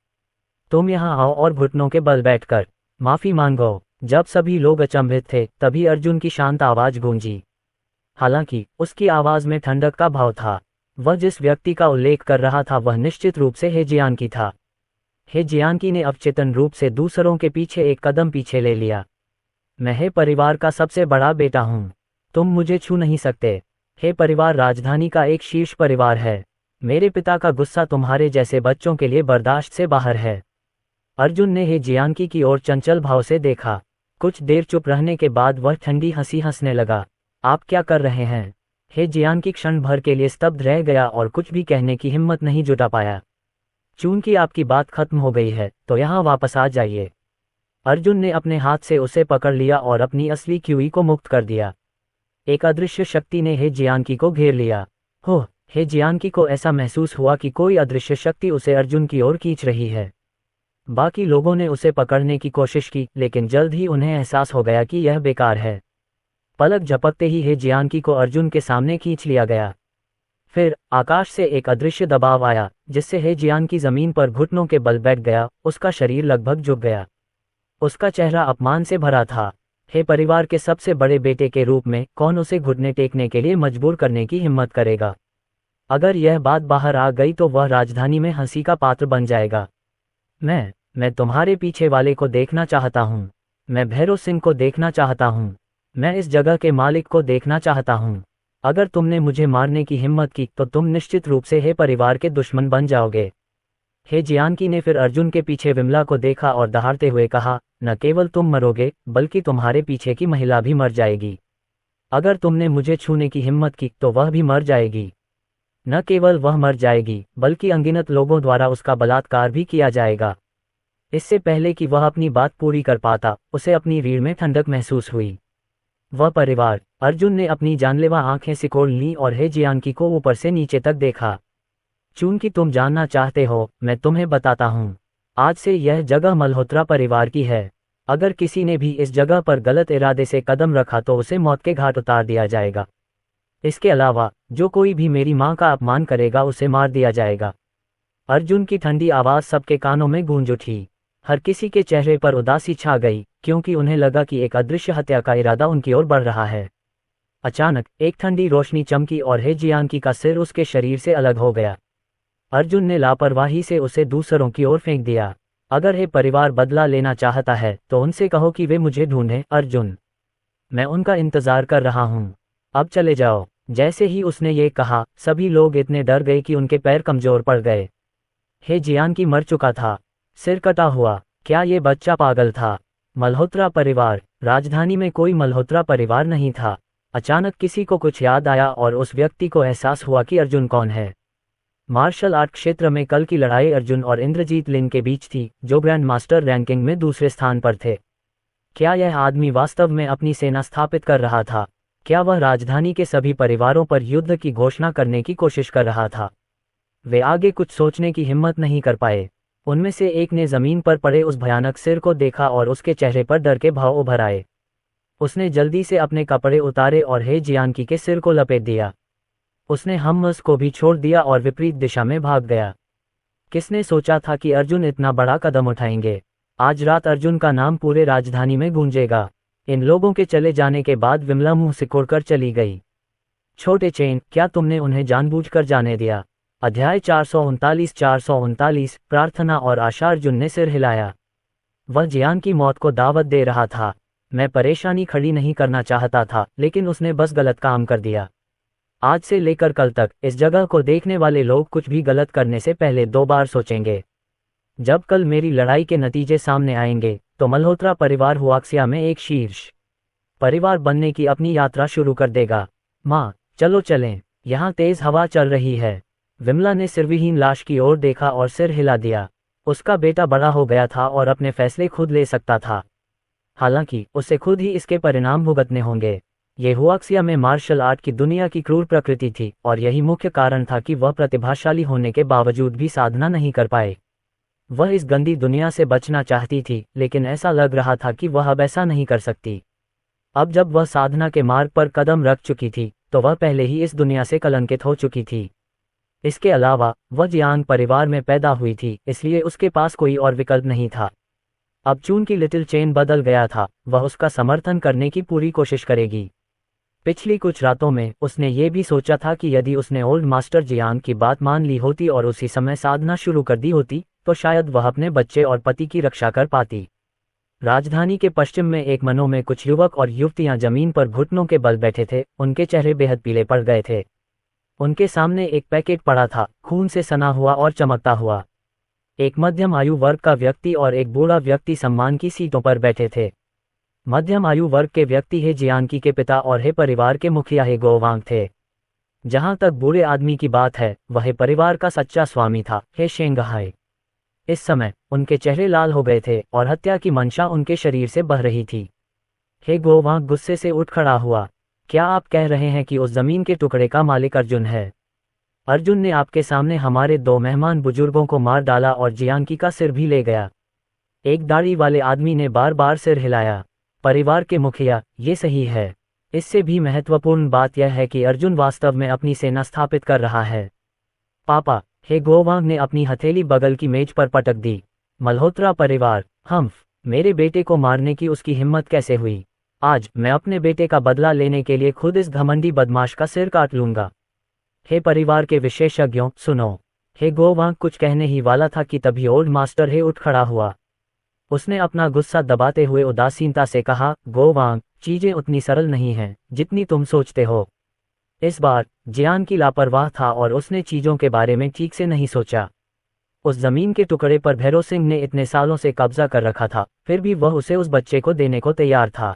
तुम यहाँ आओ और घुटनों के बल बैठकर माफी मांगो। जब सभी लोग अचंभित थे तभी अर्जुन की शांत आवाज गूंजी। हालांकि उसकी आवाज में ठंडक का भाव था। वह जिस व्यक्ति का उल्लेख कर रहा था वह निश्चित रूप से हेजियांकी था। हेजियांकी ने अवचेतन रूप से दूसरों के पीछे एक कदम पीछे ले लिया। मैं हे परिवार का सबसे बड़ा बेटा हूँ, तुम मुझे छू नहीं सकते। हे परिवार राजधानी का एक शीर्ष परिवार है। मेरे पिता का गुस्सा तुम्हारे जैसे बच्चों के लिए बर्दाश्त से बाहर है। अर्जुन ने हेजियांकी की ओर चंचल भाव से देखा। कुछ देर चुप रहने के बाद वह ठंडी हंसी हंसने लगा। आप क्या कर रहे हैं? हेजियांकी क्षण भर के लिए स्तब्ध रह गया और कुछ भी कहने की हिम्मत नहीं जुटा पाया। चूंकि आपकी बात खत्म हो गई है तो यहाँ वापस आ जाइए। अर्जुन ने अपने हाथ से उसे पकड़ लिया और अपनी असली क्यूई को मुक्त कर दिया। एक अदृश्य शक्ति ने हेजियांकी को घेर लिया। हो! हेजियांकी को ऐसा महसूस हुआ कि कोई अदृश्य शक्ति उसे अर्जुन की ओर खींच रही है। बाकी लोगों ने उसे पकड़ने की कोशिश की, लेकिन जल्द ही उन्हें एहसास हो गया कि यह बेकार है। पलक झपकते ही हेजियांकी को अर्जुन के सामने खींच लिया गया। फिर आकाश से एक अदृश्य दबाव आया, जिससे हेजियांकी जमीन पर घुटनों के बल बैठ गया। उसका शरीर लगभग झुक गया। उसका चेहरा अपमान से भरा था। हे परिवार के सबसे बड़े बेटे के रूप में कौन उसे घुटने टेकने के लिए मजबूर करने की हिम्मत करेगा? अगर यह बात बाहर आ गई तो वह राजधानी में हंसी का पात्र बन जाएगा। मैं तुम्हारे पीछे वाले को देखना चाहता हूँ। मैं भैरव सिंह को देखना चाहता हूँ। मैं इस जगह के मालिक को देखना चाहता हूँ। अगर तुमने मुझे मारने की हिम्मत की तो तुम निश्चित रूप से हे परिवार के दुश्मन बन जाओगे। हेजियांकी ने फिर अर्जुन के पीछे विमला को देखा और दहाड़ते हुए कहा, न केवल तुम मरोगे बल्कि तुम्हारे पीछे की महिला भी मर जाएगी। अगर तुमने मुझे छूने की हिम्मत की तो वह भी मर जाएगी। न केवल वह मर जाएगी बल्कि अनगिनत लोगों द्वारा उसका बलात्कार भी किया जाएगा। इससे पहले कि वह अपनी बात पूरी कर पाता, उसे अपनी रीढ़ में ठंडक महसूस हुई। वह परिवार! अर्जुन ने अपनी जानलेवा आंखें सिकोड़ लीं और हेजियांकी को ऊपर से नीचे तक देखा। चूंकि तुम जानना चाहते हो, मैं तुम्हें बताता हूँ। आज से यह जगह मल्होत्रा परिवार की है। अगर किसी ने भी इस जगह पर गलत इरादे से कदम रखा तो उसे मौत के घाट उतार दिया जाएगा। इसके अलावा जो कोई भी मेरी मां का अपमान करेगा उसे मार दिया जाएगा। अर्जुन की ठंडी आवाज सबके कानों में गूंज उठी। हर किसी के चेहरे पर उदासी छा गई, क्योंकि उन्हें लगा कि एक अदृश्य हत्या का इरादा उनकी ओर बढ़ रहा है। अचानक एक ठंडी रोशनी चमकी और हेजियांकी का सिर उसके शरीर से अलग हो गया। अर्जुन ने लापरवाही से उसे दूसरों की ओर फेंक दिया। अगर हे परिवार बदला लेना चाहता है तो उनसे कहो कि वे मुझे ढूंढें, अर्जुन। मैं उनका इंतजार कर रहा हूँ। अब चले जाओ। जैसे ही उसने ये कहा, सभी लोग इतने डर गए कि उनके पैर कमजोर पड़ गए। हेजियांकी मर चुका था, सिर कटा हुआ। क्या ये बच्चा पागल था? मल्होत्रा परिवार! राजधानी में कोई मल्होत्रा परिवार नहीं था। अचानक किसी को कुछ याद आया और उस व्यक्ति को एहसास हुआ कि अर्जुन कौन है। मार्शल आर्ट क्षेत्र में कल की लड़ाई अर्जुन और इंद्रजीत लिन के बीच थी, जो ग्रैंड मास्टर रैंकिंग में दूसरे स्थान पर थे। क्या यह आदमी वास्तव में अपनी सेना स्थापित कर रहा था? क्या वह राजधानी के सभी परिवारों पर युद्ध की घोषणा करने की कोशिश कर रहा था? वे आगे कुछ सोचने की हिम्मत नहीं कर पाए। उनमें से एक ने जमीन पर पड़े उस भयानक सिर को देखा और उसके चेहरे पर डर के भाव उभर आए। उसने जल्दी से अपने कपड़े उतारे और हे जियांकी के सिर को लपेट दिया। उसने हम्मस को भी छोड़ दिया और विपरीत दिशा में भाग गया। किसने सोचा था कि अर्जुन इतना बड़ा कदम उठाएंगे? आज रात अर्जुन का नाम पूरे राजधानी में गूंजेगा। इन लोगों के चले जाने के बाद विमला मुंह सिकोड़कर चली गई। छोटे चेन, क्या तुमने उन्हें जानबूझकर जाने दिया? अध्याय 439 प्रार्थना और आशा। अर्जुन ने सिर हिलाया। वह जियान की मौत को दावत दे रहा था। मैं परेशानी खड़ी नहीं करना चाहता था, लेकिन उसने बस गलत काम कर दिया। आज से लेकर कल तक इस जगह को देखने वाले लोग कुछ भी गलत करने से पहले 2 बार सोचेंगे। जब कल मेरी लड़ाई के नतीजे सामने आएंगे तो मल्होत्रा परिवार हुआक्सिया में एक शीर्ष परिवार बनने की अपनी यात्रा शुरू कर देगा। माँ, चलो चलें, यहाँ तेज हवा चल रही है। विमला ने सिरविहीन लाश की ओर देखा और सिर हिला दिया। उसका बेटा बड़ा हो गया था और अपने फैसले खुद ले सकता था। हालांकि उसे खुद ही इसके परिणाम भुगतने होंगे। ये हुआक्सिया में मार्शल आर्ट की दुनिया की क्रूर प्रकृति थी और यही मुख्य कारण था कि वह प्रतिभाशाली होने के बावजूद भी साधना नहीं कर पाए। वह इस गंदी दुनिया से बचना चाहती थी, लेकिन ऐसा लग रहा था कि वह अब ऐसा नहीं कर सकती। अब जब वह साधना के मार्ग पर कदम रख चुकी थी तो वह पहले ही इस दुनिया से कलंकित हो चुकी थी। इसके अलावा वह जियांग परिवार में पैदा हुई थी, इसलिए उसके पास कोई और विकल्प नहीं था। अब चूंकि लिटिल चेन बदल गया था, वह उसका समर्थन करने की पूरी कोशिश करेगी। पिछली कुछ रातों में उसने ये भी सोचा था कि यदि उसने ओल्ड मास्टर जियांग की बात मान ली होती और उसी समय साधना शुरू कर दी होती तो शायद वह अपने बच्चे और पति की रक्षा कर पाती। राजधानी के पश्चिम में एक मनो में कुछ युवक और युवतियां जमीन पर घुटनों के बल बैठे थे। उनके चेहरे बेहद पीले पड़ गए थे। उनके सामने एक पैकेट पड़ा था, खून से सना हुआ और चमकता हुआ। एक मध्यम आयु वर्ग का व्यक्ति और एक बूढ़ा व्यक्ति सम्मान की सीटों पर बैठे थे। मध्यम आयु वर्ग के व्यक्ति हे जियांकी के पिता और हे परिवार के मुखिया हे गोवांग थे। जहां तक बूढ़े आदमी की बात है, वह परिवार का सच्चा स्वामी था, हे शेंगहाई। इस समय उनके चेहरे लाल हो गए थे और हत्या की मंशा उनके शरीर से बह रही थी। हे गोवांग गुस्से से उठ खड़ा हुआ। क्या आप कह रहे हैं कि उस जमीन के टुकड़े का मालिक अर्जुन है? अर्जुन ने आपके सामने हमारे 2 मेहमान बुजुर्गों को मार डाला और जियांकी का सिर भी ले गया। एक दाढ़ी वाले आदमी ने बार बार सिर हिलाया। परिवार के मुखिया, ये सही है। इससे भी महत्वपूर्ण बात यह है कि अर्जुन वास्तव में अपनी सेना स्थापित कर रहा है। पापा, हे गोवांग ने अपनी हथेली बगल की मेज पर पटक दी। मल्होत्रा परिवार, मेरे बेटे को मारने की उसकी हिम्मत कैसे हुई? आज मैं अपने बेटे का बदला लेने के लिए खुद इस घमंडी बदमाश का सिर काट लूंगा। हे परिवार के विशेषज्ञों, सुनो। हे गोवांग कुछ कहने ही वाला था कि तभी ओल्ड मास्टर हे उठ खड़ा हुआ। उसने अपना गुस्सा दबाते हुए उदासीनता से कहा, गोवांग, चीजें उतनी सरल नहीं हैं जितनी तुम सोचते हो। इस बार जियांकी लापरवाह था और उसने चीजों के बारे में ठीक से नहीं सोचा। उस जमीन के टुकड़े पर भैरव सिंह ने इतने सालों से कब्जा कर रखा था, फिर भी वह उसे उस बच्चे को देने को तैयार था।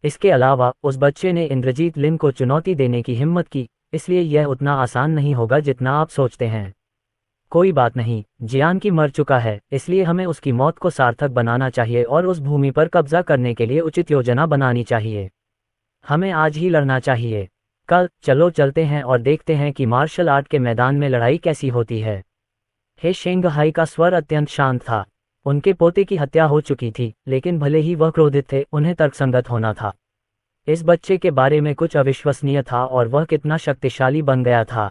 इसके अलावा उस बच्चे ने इंद्रजीत लिन को चुनौती देने की हिम्मत की, इसलिए यह उतना आसान नहीं होगा जितना आप सोचते हैं। कोई बात नहीं, जियांकी मर चुका है, इसलिए हमें उसकी मौत को सार्थक बनाना चाहिए और उस भूमि पर कब्जा करने के लिए उचित योजना बनानी चाहिए। हमें आज ही लड़ना चाहिए। कल चलो चलते हैं और देखते हैं कि मार्शल आर्ट के मैदान में लड़ाई कैसी होती है। हे शेंगहाई का स्वर अत्यंत शांत था। उनके पोते की हत्या हो चुकी थी, लेकिन भले ही वह क्रोधित थे, उन्हें तर्कसंगत होना था। इस बच्चे के बारे में कुछ अविश्वसनीय था और वह कितना शक्तिशाली बन गया था।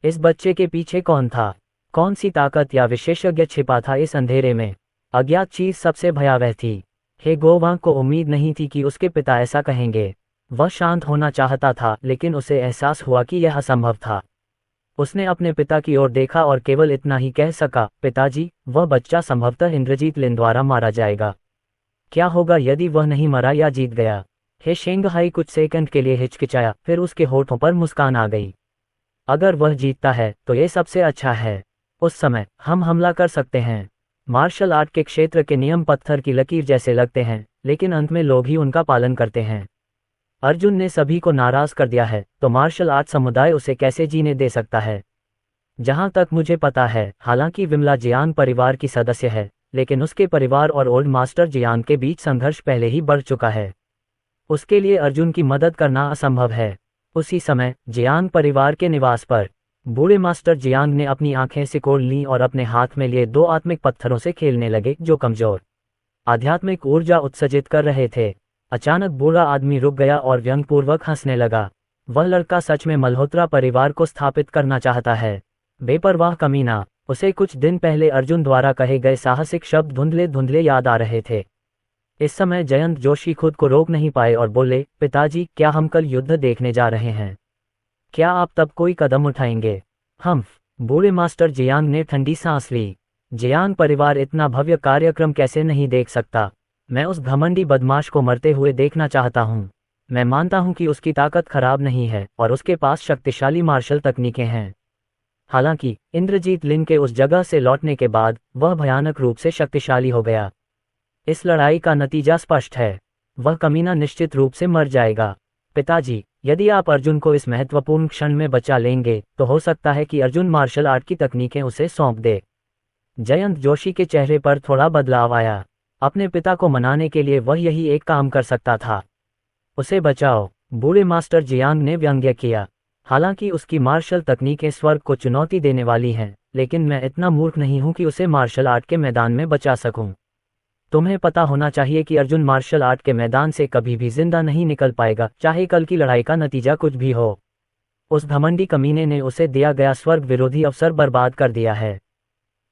इस बच्चे के पीछे कौन था? कौन सी ताकत या विशेषज्ञ छिपा था इस अंधेरे में? अज्ञात चीज सबसे भयावह थी। हे गोवांग को उम्मीद नहीं थी कि उसके पिता ऐसा कहेंगे। वह शांत होना चाहता था, लेकिन उसे एहसास हुआ कि यह असंभव था। उसने अपने पिता की ओर देखा और केवल इतना ही कह सका, पिताजी, वह बच्चा संभवतः इंद्रजीत लिन द्वारा मारा जाएगा। क्या होगा यदि वह नहीं मरा या जीत गया? हे शेंगहाई कुछ सेकंड के लिए हिचकिचाया, फिर उसके होठों पर मुस्कान आ गई। अगर वह जीतता है तो यह सबसे अच्छा है। उस समय हम हमला कर सकते हैं। मार्शल आर्ट के क्षेत्र के नियम पत्थर की लकीर जैसे लगते हैं, लेकिन अंत में लोग ही उनका पालन करते हैं। अर्जुन ने सभी को नाराज कर दिया है, तो मार्शल आर्ट समुदाय उसे कैसे जीने दे सकता है? जहां तक मुझे पता है, हालांकि विमला जियांग परिवार की सदस्य है, लेकिन उसके परिवार और ओल्ड मास्टर जियांग के बीच संघर्ष पहले ही बढ़ चुका है। उसके लिए अर्जुन की मदद करना असंभव है। उसी समय जियांग परिवार के निवास पर बूढ़े मास्टर जियांग ने अपनी आंखें सिकोड़ लीं और अपने हाथ में लिए 2 आत्मिक पत्थरों से खेलने लगे जो कमजोर आध्यात्मिक ऊर्जा उत्सर्जित कर रहे थे। अचानक बूढ़ा आदमी रुक गया और व्यंग्यपूर्वक हंसने लगा। वह लड़का सच में मल्होत्रा परिवार को स्थापित करना चाहता है। बेपरवाह कमीना। उसे कुछ दिन पहले अर्जुन द्वारा कहे गए साहसिक शब्द धुंधले धुंधले याद आ रहे थे। इस समय जयंत जोशी खुद को रोक नहीं पाए और बोले, पिताजी, क्या हम कल युद्ध देखने जा रहे हैं? क्या आप तब कोई कदम उठाएंगे? हम। बूढ़े मास्टर जियांग ने ठंडी सांस ली। जियांग परिवार इतना भव्य कार्यक्रम कैसे नहीं देख सकता? मैं उस घमंडी बदमाश को मरते हुए देखना चाहता हूँ। मैं मानता हूँ कि उसकी ताकत खराब नहीं है और उसके पास शक्तिशाली मार्शल तकनीकें हैं। हालांकि इंद्रजीत लिन के उस जगह से लौटने के बाद वह भयानक रूप से शक्तिशाली हो गया। इस लड़ाई का नतीजा स्पष्ट है। वह कमीना निश्चित रूप से मर जाएगा। पिताजी, यदि आप अर्जुन को इस महत्वपूर्ण क्षण में बचा लेंगे तो हो सकता है कि अर्जुन मार्शल आर्ट की तकनीकें उसे सौंप दे। जयंत जोशी के चेहरे पर थोड़ा बदलाव आया। अपने पिता को मनाने के लिए वह यही एक काम कर सकता था। उसे बचाओ, बूढ़े मास्टर जियांग ने व्यंग्य किया। हालांकि उसकी मार्शल तकनीकें स्वर्ग को चुनौती देने वाली हैं, लेकिन मैं इतना मूर्ख नहीं हूं कि उसे मार्शल आर्ट के मैदान में बचा सकूं। तुम्हें पता होना चाहिए कि अर्जुन मार्शल आर्ट के मैदान से कभी भी जिंदा नहीं निकल पाएगा, चाहे कल की लड़ाई का नतीजा कुछ भी हो। उस घमंडी कमीने ने उसे दिया गया स्वर्ग विरोधी अवसर बर्बाद कर दिया है।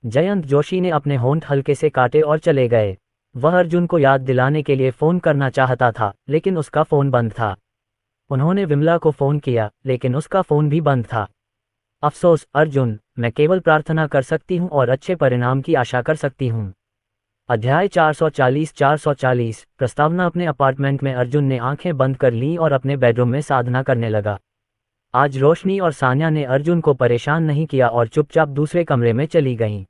जयंत जोशी ने अपने होंठ हल्के से काटे और चले गए। वह अर्जुन को याद दिलाने के लिए फ़ोन करना चाहता था, लेकिन उसका फ़ोन बंद था। उन्होंने विमला को फ़ोन किया, लेकिन उसका फ़ोन भी बंद था। अफसोस अर्जुन, मैं केवल प्रार्थना कर सकती हूँ और अच्छे परिणाम की आशा कर सकती हूँ। अध्याय 440 प्रस्तावना। अपने अपार्टमेंट में अर्जुन ने आंखें बंद कर लीं और अपने बेडरूम में साधना करने लगा। आज रोशनी और सान्या ने अर्जुन को परेशान नहीं किया और चुपचाप दूसरे कमरे में चली गईं।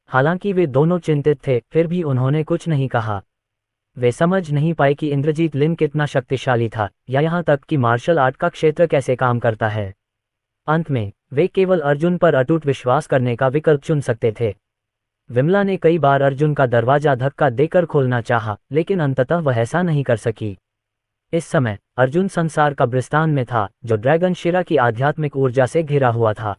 हालांकि वे दोनों चिंतित थे, फिर भी उन्होंने कुछ नहीं कहा। वे समझ नहीं पाए कि इंद्रजीत लिन कितना शक्तिशाली था, या यहाँ तक कि मार्शल आर्ट का क्षेत्र कैसे काम करता है। अंत में वे केवल अर्जुन पर अटूट विश्वास करने का विकल्प चुन सकते थे। विमला ने कई बार अर्जुन का दरवाजा धक्का देकर खोलना चाहा, लेकिन अंततः वह ऐसा नहीं कर सकी। इस समय अर्जुन संसार का कब्रिस्तान में था, जो ड्रैगन शिरा की आध्यात्मिक ऊर्जा से घिरा हुआ था।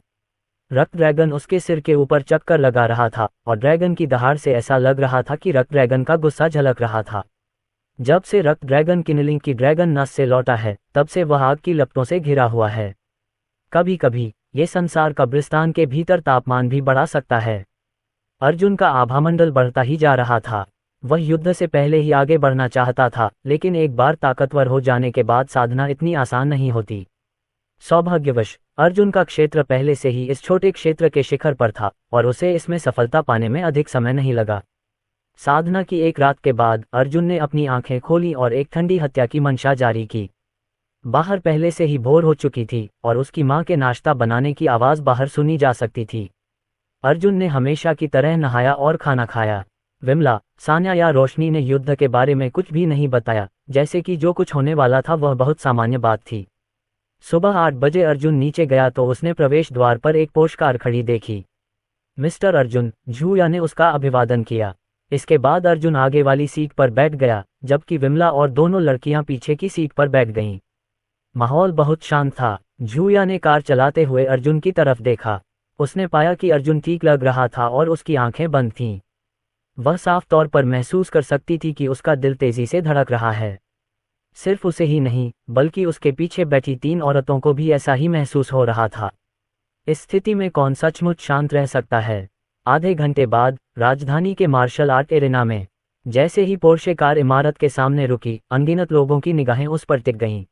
रक्त ड्रैगन उसके सिर के ऊपर चक्कर लगा रहा था और ड्रैगन की दहाड़ से ऐसा लग रहा था कि रक्त ड्रैगन का गुस्सा झलक रहा था। जब से रक्त ड्रैगन किनलिंग की ड्रैगन नस से लौटा है, तब से वह आग की लपटों से घिरा हुआ है। कभी कभी ये संसार का कब्रिस्तान के भीतर तापमान भी बढ़ा सकता है। अर्जुन का आभामंडल बढ़ता ही जा रहा था। वह युद्ध से पहले ही आगे बढ़ना चाहता था, लेकिन एक बार ताकतवर हो जाने के बाद साधना इतनी आसान नहीं होती। सौभाग्यवश अर्जुन का क्षेत्र पहले से ही इस छोटे क्षेत्र के शिखर पर था और उसे इसमें सफलता पाने में अधिक समय नहीं लगा। साधना की एक रात के बाद अर्जुन ने अपनी आंखें खोली और एक ठंडी हत्या की मंशा जारी की। बाहर पहले से ही भोर हो चुकी थी और उसकी मां के नाश्ता बनाने की आवाज बाहर सुनी जा सकती थी। अर्जुन ने हमेशा की तरह नहाया और खाना खाया। विमला, सान्या या रोशनी ने युद्ध के बारे में कुछ भी नहीं बताया, जैसे कि जो कुछ होने वाला था वह बहुत सामान्य बात थी। सुबह 8 बजे अर्जुन नीचे गया तो उसने प्रवेश द्वार पर एक पोर्श कार खड़ी देखी। मिस्टर अर्जुन, झूया ने उसका अभिवादन किया। इसके बाद अर्जुन आगे वाली सीट पर बैठ गया, जबकि विमला और दोनों लड़कियां पीछे की सीट पर बैठ गईं। माहौल बहुत शांत था। झूया ने कार चलाते हुए अर्जुन की तरफ देखा। उसने पाया कि अर्जुन ठीक लग रहा था और उसकी आंखें बंद थीं। वह साफ तौर पर महसूस कर सकती थी कि उसका दिल तेजी से धड़क रहा है। सिर्फ उसे ही नहीं, बल्कि उसके पीछे बैठी 3 औरतों को भी ऐसा ही महसूस हो रहा था। इस स्थिति में कौन सचमुच शांत रह सकता है? आधे घंटे बाद राजधानी के मार्शल आर्ट एरेना में जैसे ही पोर्शे कार इमारत के सामने रुकी, अनगिनत लोगों की निगाहें उस पर टिक गईं।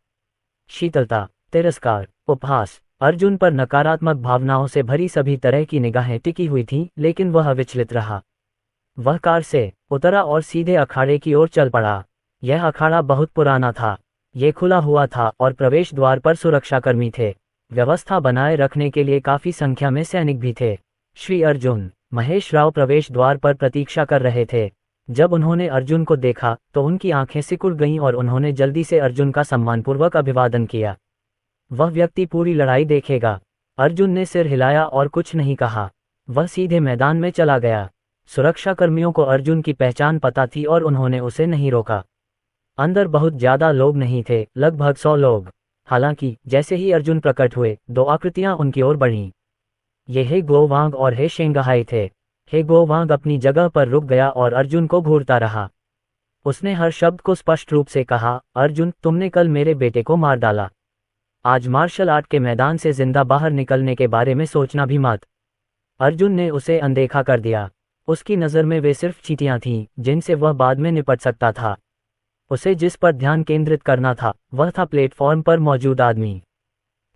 शीतलता, तिरस्कार, उपहास, अर्जुन पर नकारात्मक भावनाओं से भरी सभी तरह की निगाहें टिकी हुई थीं, लेकिन वह अविचलित रहा। वह कार से उतरा और सीधे अखाड़े की ओर चल पड़ा। यह अखाड़ा बहुत पुराना था। ये खुला हुआ था और प्रवेश द्वार पर सुरक्षाकर्मी थे। व्यवस्था बनाए रखने के लिए काफी संख्या में सैनिक भी थे। श्री अर्जुन, महेश राव प्रवेश द्वार पर प्रतीक्षा कर रहे थे। जब उन्होंने अर्जुन को देखा तो उनकी आंखें सिकुड़ गईं और उन्होंने जल्दी से अर्जुन का सम्मानपूर्वक अभिवादन किया। वह व्यक्ति पूरी लड़ाई देखेगा। अर्जुन ने सिर हिलाया और कुछ नहीं कहा। वह सीधे मैदान में चला गया। सुरक्षाकर्मियों को अर्जुन की पहचान पता थी और उन्होंने उसे नहीं रोका। अंदर बहुत ज्यादा लोग नहीं थे, लगभग 100 लोग। हालांकि जैसे ही अर्जुन प्रकट हुए, दो आकृतियां उनकी ओर बढ़ीं। ये हे ग्लोवांग और हे शेंगहाई थे। हे ग्लोवांग अपनी जगह पर रुक गया और अर्जुन को घूरता रहा। उसने हर शब्द को स्पष्ट रूप से कहा, अर्जुन, तुमने कल मेरे बेटे को मार डाला। आज मार्शल आर्ट के मैदान से जिंदा बाहर निकलने के बारे में सोचना भी मत। अर्जुन ने उसे अनदेखा कर दिया। उसकी नज़र में वे सिर्फ चींटियां थीं, जिनसे वह बाद में निपट सकता था। उसे जिस पर ध्यान केंद्रित करना था, वह था प्लेटफॉर्म पर मौजूद आदमी।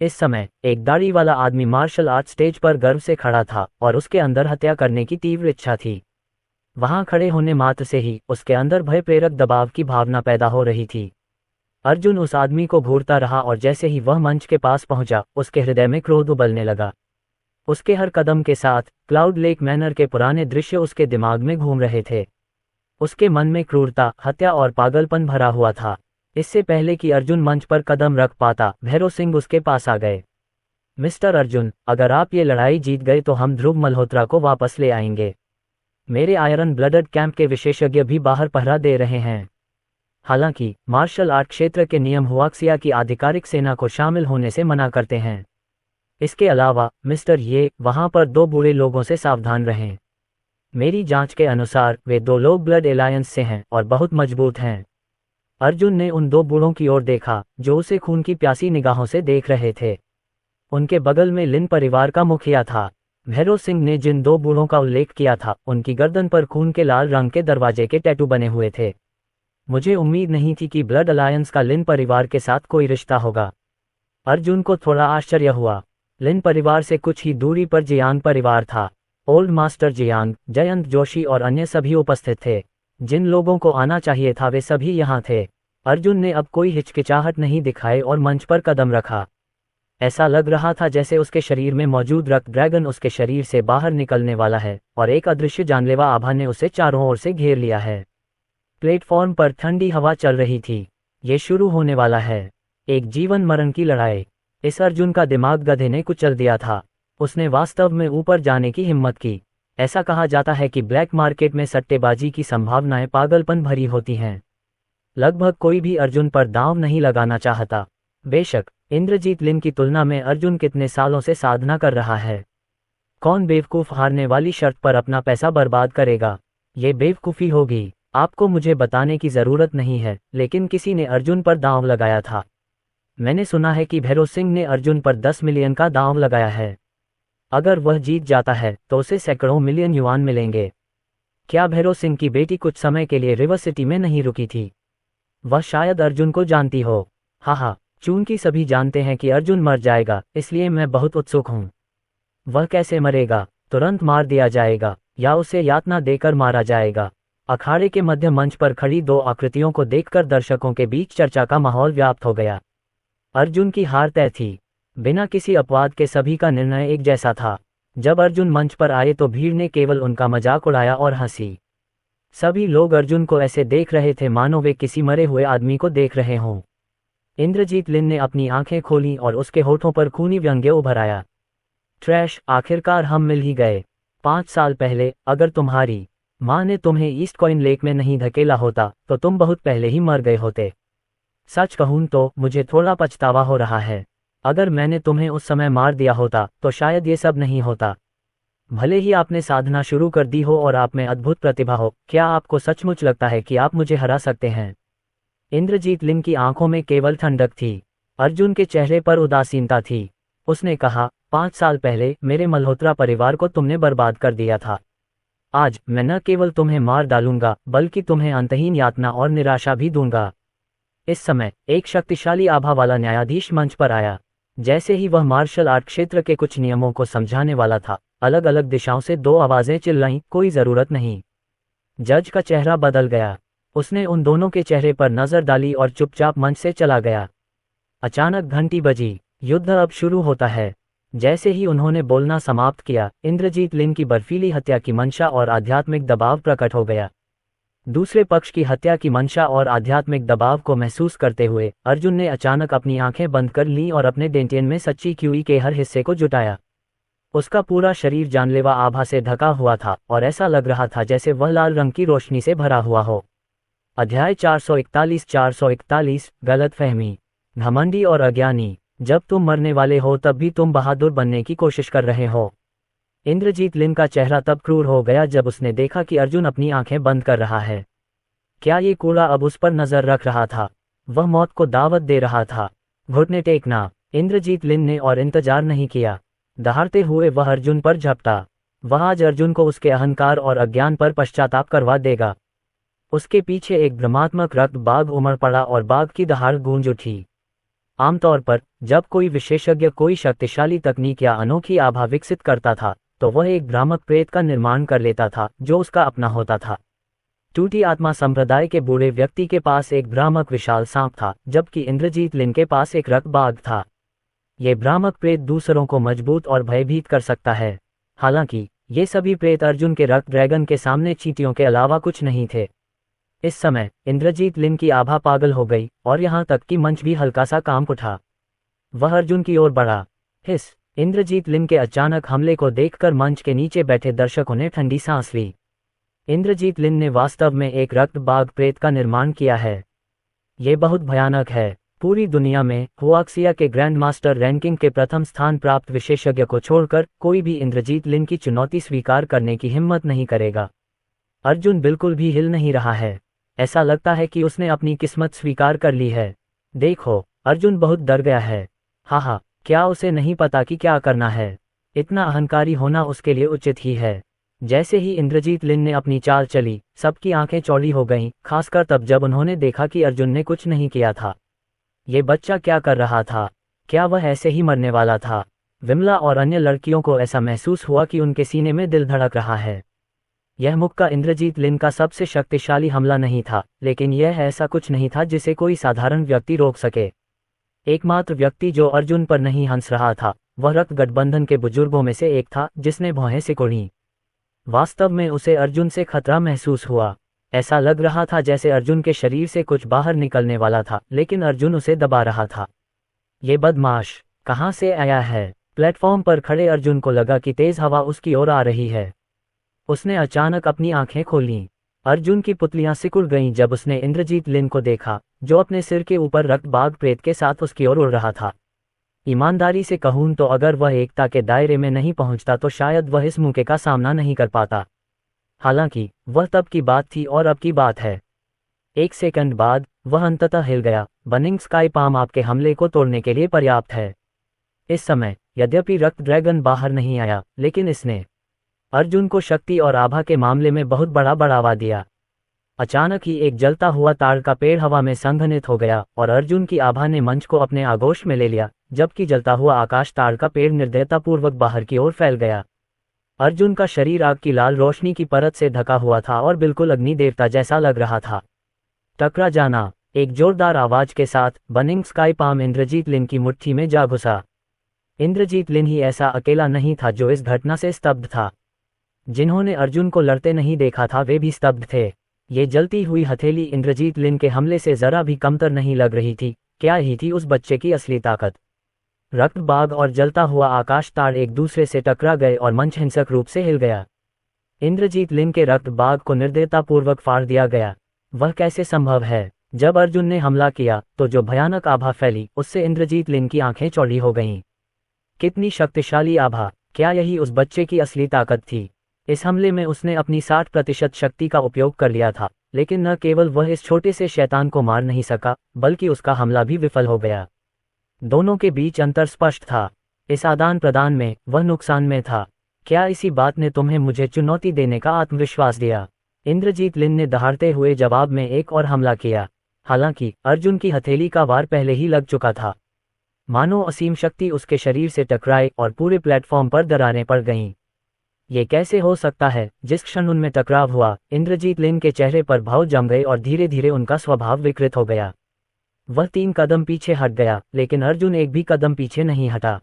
इस समय एक दाढ़ी वाला आदमी मार्शल आर्ट स्टेज पर गर्व से खड़ा था और उसके अंदर हत्या करने की तीव्र इच्छा थी। वहां खड़े होने मात्र से ही उसके अंदर भय प्रेरक दबाव की भावना पैदा हो रही थी। अर्जुन उस आदमी को घूरता रहा और जैसे ही वह मंच के पास पहुंचा, उसके हृदय में क्रोध उबलने लगा। उसके हर कदम के साथ क्लाउड लेक मैनर के पुराने दृश्य उसके दिमाग में घूम रहे थे। उसके मन में क्रूरता, हत्या और पागलपन भरा हुआ था। इससे पहले कि अर्जुन मंच पर कदम रख पाता, भैरव सिंह उसके पास आ गए। मिस्टर अर्जुन, अगर आप ये लड़ाई जीत गए तो हम ध्रुव मल्होत्रा को वापस ले आएंगे। मेरे आयरन ब्लडड कैंप के विशेषज्ञ भी बाहर पहरा दे रहे हैं। हालांकि मार्शल आर्ट क्षेत्र के नियम हुआक्सिया की आधिकारिक सेना को शामिल होने से मना करते हैं। इसके अलावा मिस्टर ये, वहां पर दो बूढ़े लोगों से सावधान रहें। मेरी जांच के अनुसार वे दो लोग ब्लड एलायंस से हैं और बहुत मजबूत हैं। अर्जुन ने उन दो बूढ़ों की ओर देखा, जो उसे खून की प्यासी निगाहों से देख रहे थे। उनके बगल में लिन परिवार का मुखिया था। भैरव सिंह ने जिन दो बूढ़ों का उल्लेख किया था, उनकी गर्दन पर खून के लाल रंग के दरवाजे के टैटू बने हुए थे। मुझे उम्मीद नहीं थी कि ब्लड अलायंस का लिन परिवार के साथ कोई रिश्ता होगा। अर्जुन को थोड़ा आश्चर्य हुआ। लिन परिवार से कुछ ही दूरी पर जियांग परिवार था। Old master Jiang, Jayant Joshi और अन्य सभी उपस्थित थे। जिन लोगों को आना चाहिए था वे सभी यहाँ थे। अर्जुन ने अब कोई हिचकिचाहट नहीं दिखाई और मंच पर कदम रखा। ऐसा लग रहा था जैसे उसके शरीर में मौजूद रक्त ड्रैगन उसके शरीर से बाहर निकलने वाला है और एक अदृश्य जानलेवा आभा ने उसे चारों ओर से घेर लिया है। प्लेटफॉर्म पर ठंडी हवा चल रही थी। ये शुरू होने वाला है, एक जीवन मरण की लड़ाई। इस अर्जुन का दिमाग गधे ने कुचल दिया था। उसने वास्तव में ऊपर जाने की हिम्मत की। ऐसा कहा जाता है कि ब्लैक मार्केट में सट्टेबाजी की संभावनाएं पागलपन भरी होती हैं। लगभग कोई भी अर्जुन पर दांव नहीं लगाना चाहता। बेशक इंद्रजीत लिन की तुलना में अर्जुन कितने सालों से साधना कर रहा है। कौन बेवकूफ हारने वाली शर्त पर अपना पैसा बर्बाद करेगा? ये बेवकूफ़ी होगी। आपको मुझे बताने की ज़रूरत नहीं है, लेकिन किसी ने अर्जुन पर दांव लगाया था। मैंने सुना है कि भैरव सिंह ने अर्जुन पर 10 मिलियन का दांव लगाया है। अगर वह जीत जाता है तो उसे सैकड़ों मिलियन युआन मिलेंगे। क्या भैरव सिंह की बेटी कुछ समय के लिए रिवर सिटी में नहीं रुकी थी? वह शायद अर्जुन को जानती हो। हाँ, चूंकि सभी जानते हैं कि अर्जुन मर जाएगा, इसलिए मैं बहुत उत्सुक हूँ। वह कैसे मरेगा? तुरंत मार दिया जाएगा या उसे यातना देकर मारा जाएगा? अखाड़े के मध्य मंच पर खड़ी दो आकृतियों को देखकर दर्शकों के बीच चर्चा का माहौल व्याप्त हो गया। अर्जुन की हार तय थी। बिना किसी अपवाद के सभी का निर्णय एक जैसा था। जब अर्जुन मंच पर आए तो भीड़ ने केवल उनका मजाक उड़ाया और हंसी। सभी लोग अर्जुन को ऐसे देख रहे थे मानो वे किसी मरे हुए आदमी को देख रहे हों। इंद्रजीत लिन ने अपनी आंखें खोलीं और उसके होठों पर खूनी व्यंग्य उभर आया। ट्रैश, आखिरकार हम मिल ही गए। 5 साल पहले अगर तुम्हारी माँ ने तुम्हें ईस्ट कॉइन लेक में नहीं धकेला होता तो तुम बहुत पहले ही मर गए होते। सच कहूं तो मुझे थोड़ा पछतावा हो रहा है। अगर मैंने तुम्हें उस समय मार दिया होता तो शायद ये सब नहीं होता। भले ही आपने साधना शुरू कर दी हो और आप में अद्भुत प्रतिभा हो, क्या आपको सचमुच लगता है कि आप मुझे हरा सकते हैं? इंद्रजीत लिन की आंखों में केवल ठंडक थी। अर्जुन के चेहरे पर उदासीनता थी। उसने कहा, 5 साल पहले मेरे मल्होत्रा परिवार को तुमने बर्बाद कर दिया था। आज मैं न केवल तुम्हें मार डालूंगा बल्कि तुम्हें अंतहीन यातना और निराशा भी दूंगा। इस समय एक शक्तिशाली आभा वाला न्यायाधीश मंच पर आया। जैसे ही वह मार्शल आर्ट क्षेत्र के कुछ नियमों को समझाने वाला था, अलग अलग दिशाओं से 2 आवाजें चिल्लाईं, कोई जरूरत नहीं। जज का चेहरा बदल गया। उसने उन दोनों के चेहरे पर नजर डाली और चुपचाप मंच से चला गया। अचानक घंटी बजी। युद्ध अब शुरू होता है। जैसे ही उन्होंने बोलना समाप्त किया, इंद्रजीत लिन की बर्फीली हत्या की मंशा और आध्यात्मिक दबाव प्रकट हो गया। दूसरे पक्ष की हत्या की मंशा और आध्यात्मिक दबाव को महसूस करते हुए अर्जुन ने अचानक अपनी आंखें बंद कर लीं और अपने डेंटियन में सच्ची क्यूई के हर हिस्से को जुटाया। उसका पूरा शरीर जानलेवा आभा से ढका हुआ था और ऐसा लग रहा था जैसे वह लाल रंग की रोशनी से भरा हुआ हो। अध्याय 441 गलतफहमी। घमंडी और अज्ञानी। जब तुम मरने वाले हो तब भी तुम बहादुर बनने की कोशिश कर रहे हो। इंद्रजीत लिन का चेहरा तब क्रूर हो गया जब उसने देखा कि अर्जुन अपनी आंखें बंद कर रहा है। क्या ये कूड़ा अब उस पर नजर रख रहा था? वह मौत को दावत दे रहा था। घुटने टेकना। इंद्रजीत लिन ने और इंतजार नहीं किया। दहाड़ते हुए वह अर्जुन पर झपटा। वह आज अर्जुन को उसके अहंकार और अज्ञान पर पश्चाताप करवा देगा। उसके पीछे एक भ्रमात्मक रक्त बाघ उमड़ पड़ा और बाघ की दहाड़ गूंज उठी। आमतौर पर जब कोई विशेषज्ञ कोई शक्तिशाली तकनीक या अनोखी आभा विकसित करता था तो वह एक भ्रामक प्रेत का निर्माण कर लेता था जो उसका अपना होता था। टूटी आत्मा संप्रदाय के बूढ़े व्यक्ति के पास एक भ्रामक विशाल सांप था, जबकि इंद्रजीत लिन के पास एक रक्त बाघ था। ये भ्रामक प्रेत दूसरों को मजबूत और भयभीत कर सकता है। हालांकि ये सभी प्रेत अर्जुन के रक्त ड्रैगन के सामने चींटियों के अलावा कुछ नहीं थे। इस समय इंद्रजीत लिन की आभा पागल हो गई और यहाँ तक कि मंच भी हल्का सा कांप उठा। वह अर्जुन की ओर बढ़ा। हिस। इंद्रजीत लिन के अचानक हमले को देखकर मंच के नीचे बैठे दर्शकों ने ठंडी सांस ली। इंद्रजीत लिन ने वास्तव में एक रक्त बाघ प्रेत का निर्माण किया है। ये बहुत भयानक है। पूरी दुनिया में हुआक्सिया के ग्रैंड मास्टर रैंकिंग के प्रथम स्थान प्राप्त विशेषज्ञ को छोड़कर कोई भी इंद्रजीत लिन की चुनौती स्वीकार करने की हिम्मत नहीं करेगा। अर्जुन बिल्कुल भी हिल नहीं रहा है। ऐसा लगता है कि उसने अपनी किस्मत स्वीकार कर ली है। देखो, अर्जुन बहुत डर गया है। हाँ, क्या उसे नहीं पता कि क्या करना है? इतना अहंकारी होना उसके लिए उचित ही है। जैसे ही इंद्रजीत लिन ने अपनी चाल चली, सबकी आंखें चौड़ी हो गईं, खासकर तब जब उन्होंने देखा कि अर्जुन ने कुछ नहीं किया था। ये बच्चा क्या कर रहा था? क्या वह ऐसे ही मरने वाला था? विमला और अन्य लड़कियों को ऐसा महसूस हुआ कि उनके सीने में दिल धड़क रहा है। यह मुक्का इंद्रजीत लिन का सबसे शक्तिशाली हमला नहीं था, लेकिन यह ऐसा कुछ नहीं था जिसे कोई साधारण व्यक्ति रोक सके। एकमात्र व्यक्ति जो अर्जुन पर नहीं हंस रहा था वह रक्त गठबंधन के बुजुर्गों में से एक था जिसने भौहें सिकोड़ी। वास्तव में उसे अर्जुन से खतरा महसूस हुआ। ऐसा लग रहा था जैसे अर्जुन के शरीर से कुछ बाहर निकलने वाला था, लेकिन अर्जुन उसे दबा रहा था। ये बदमाश कहाँ से आया है? प्लेटफॉर्म पर खड़े अर्जुन को लगा कि तेज हवा उसकी ओर आ रही है। उसने अचानक अपनी आंखें खोलीं। अर्जुन की पुतलियां सिकुड़ गईं जब उसने इंद्रजीत लिन को देखा, जो अपने सिर के ऊपर रक्त बाघ प्रेत के साथ उसकी ओर उड़ रहा था। ईमानदारी से कहूं तो अगर वह एकता के दायरे में नहीं पहुंचता तो शायद वह इस मौके का सामना नहीं कर पाता। हालांकि वह तब की बात थी और अब की बात है। एक सेकंड बाद वह अंततः हिल गया। बर्निंग स्काई पाम आपके हमले को तोड़ने के लिए पर्याप्त है। इस समय यद्यपि रक्त ड्रैगन बाहर नहीं आया, लेकिन इसने अर्जुन को शक्ति और आभा के मामले में बहुत बड़ा बढ़ावा दिया। अचानक ही एक जलता हुआ ताड़ का पेड़ हवा में संघनित हो गया और अर्जुन की आभा ने मंच को अपने आगोश में ले लिया, जबकि जलता हुआ आकाश ताड़ का पेड़ निर्दयतापूर्वक बाहर की ओर फैल गया। अर्जुन का शरीर आग की लाल रोशनी की परत से ढका हुआ था और बिल्कुल अग्नि देवता जैसा लग रहा था। टकरा जाना। एक जोरदार आवाज के साथ बर्निंग स्काई पाम इंद्रजीत लिन की मुट्ठी में जा घुसा। इंद्रजीत लिन ही ऐसा अकेला नहीं था जो इस घटना से स्तब्ध था। जिन्होंने अर्जुन को लड़ते नहीं देखा था वे भी स्तब्ध थे। ये जलती हुई हथेली इंद्रजीत लिन के हमले से जरा भी कमतर नहीं लग रही थी। क्या ही थी उस बच्चे की असली ताकत? रक्त बाघ और जलता हुआ आकाश ताड़ एक दूसरे से टकरा गए और मंच हिंसक रूप से हिल गया। इंद्रजीत लिन के रक्त बाघ को निर्दयतापूर्वक फाड़ दिया गया। वह कैसे संभव है? जब अर्जुन ने हमला किया तो जो भयानक आभा फैली उससे इंद्रजीत लिन की आंखें चौड़ी हो गईं। कितनी शक्तिशाली आभा! क्या यही उस बच्चे की असली ताकत थी? इस हमले में उसने अपनी 60% शक्ति का उपयोग कर लिया था, लेकिन न केवल वह इस छोटे से शैतान को मार नहीं सका, बल्कि उसका हमला भी विफल हो गया। दोनों के बीच अंतर स्पष्ट था। इस आदान प्रदान में वह नुकसान में था। क्या इसी बात ने तुम्हें मुझे चुनौती देने का आत्मविश्वास दिया? इंद्रजीत लिन ने दहाड़ते हुए जवाब में एक और हमला किया। हालांकि अर्जुन की हथेली का वार पहले ही लग चुका था। मानो असीम शक्ति उसके शरीर से टकराई और पूरे प्लेटफॉर्म पर दरारें पड़ गईं। ये कैसे हो सकता है? जिस क्षण उनमें टकराव हुआ, इंद्रजीत लिन के चेहरे पर भाव जम गए और धीरे धीरे उनका स्वभाव विकृत हो गया। वह 3 कदम पीछे हट गया, लेकिन अर्जुन एक भी कदम पीछे नहीं हटा।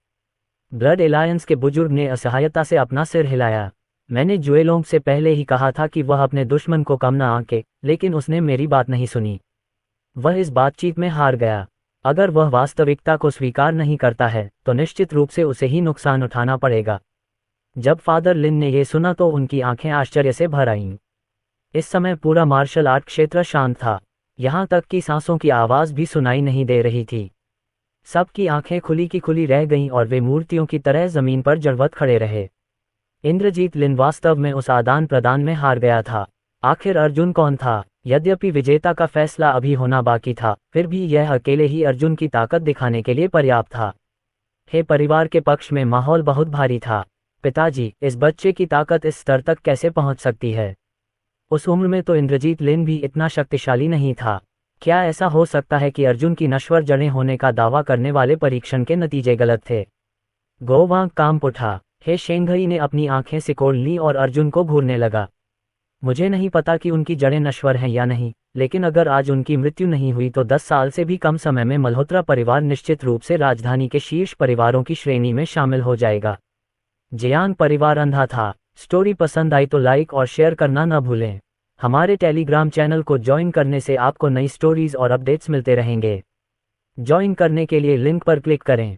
ब्लड एलायंस के बुजुर्ग ने असहायता से अपना सिर हिलाया। मैंने जुएलोंग से पहले ही कहा था कि वह अपने दुश्मन को कम न आंके, लेकिन उसने मेरी बात नहीं सुनी। वह इस बातचीत में हार गया। अगर वह वास्तविकता को स्वीकार नहीं करता है तो निश्चित रूप से उसे ही नुकसान उठाना पड़ेगा। जब फादर लिन ने यह सुना तो उनकी आंखें आश्चर्य से भर आईं। इस समय पूरा मार्शल आर्ट क्षेत्र शांत था। यहाँ तक कि सांसों की आवाज़ भी सुनाई नहीं दे रही थी। सबकी आंखें खुली की खुली रह गईं और वे मूर्तियों की तरह जमीन पर जड़वत खड़े रहे। इंद्रजीत लिन वास्तव में उस आदान प्रदान में हार गया था। आखिर अर्जुन कौन था? यद्यपि विजेता का फैसला अभी होना बाकी था, फिर भी यह अकेले ही अर्जुन की ताकत दिखाने के लिए पर्याप्त था। हे परिवार के पक्ष में माहौल बहुत भारी था। पिताजी, इस बच्चे की ताकत इस स्तर तक कैसे पहुंच सकती है? उस उम्र में तो इंद्रजीत लिन भी इतना शक्तिशाली नहीं था। क्या ऐसा हो सकता है कि अर्जुन की नश्वर जड़ें होने का दावा करने वाले परीक्षण के नतीजे गलत थे? गोवांग कांप उठा। हे शेंघई ने अपनी आंखें सिकोड़ ली और अर्जुन को घूरने लगा। मुझे नहीं पता कि उनकी जड़ें नश्वर हैं या नहीं, लेकिन अगर आज उनकी मृत्यु नहीं हुई तो 10 साल से भी कम समय में मल्होत्रा परिवार निश्चित रूप से राजधानी के शीर्ष परिवारों की श्रेणी में शामिल हो जाएगा। जियांग परिवार अंधा था। स्टोरी पसंद आई तो लाइक और शेयर करना न भूलें। हमारे टेलीग्राम चैनल को ज्वाइन करने से आपको नई स्टोरीज और अपडेट्स मिलते रहेंगे। ज्वाइन करने के लिए लिंक पर क्लिक करें।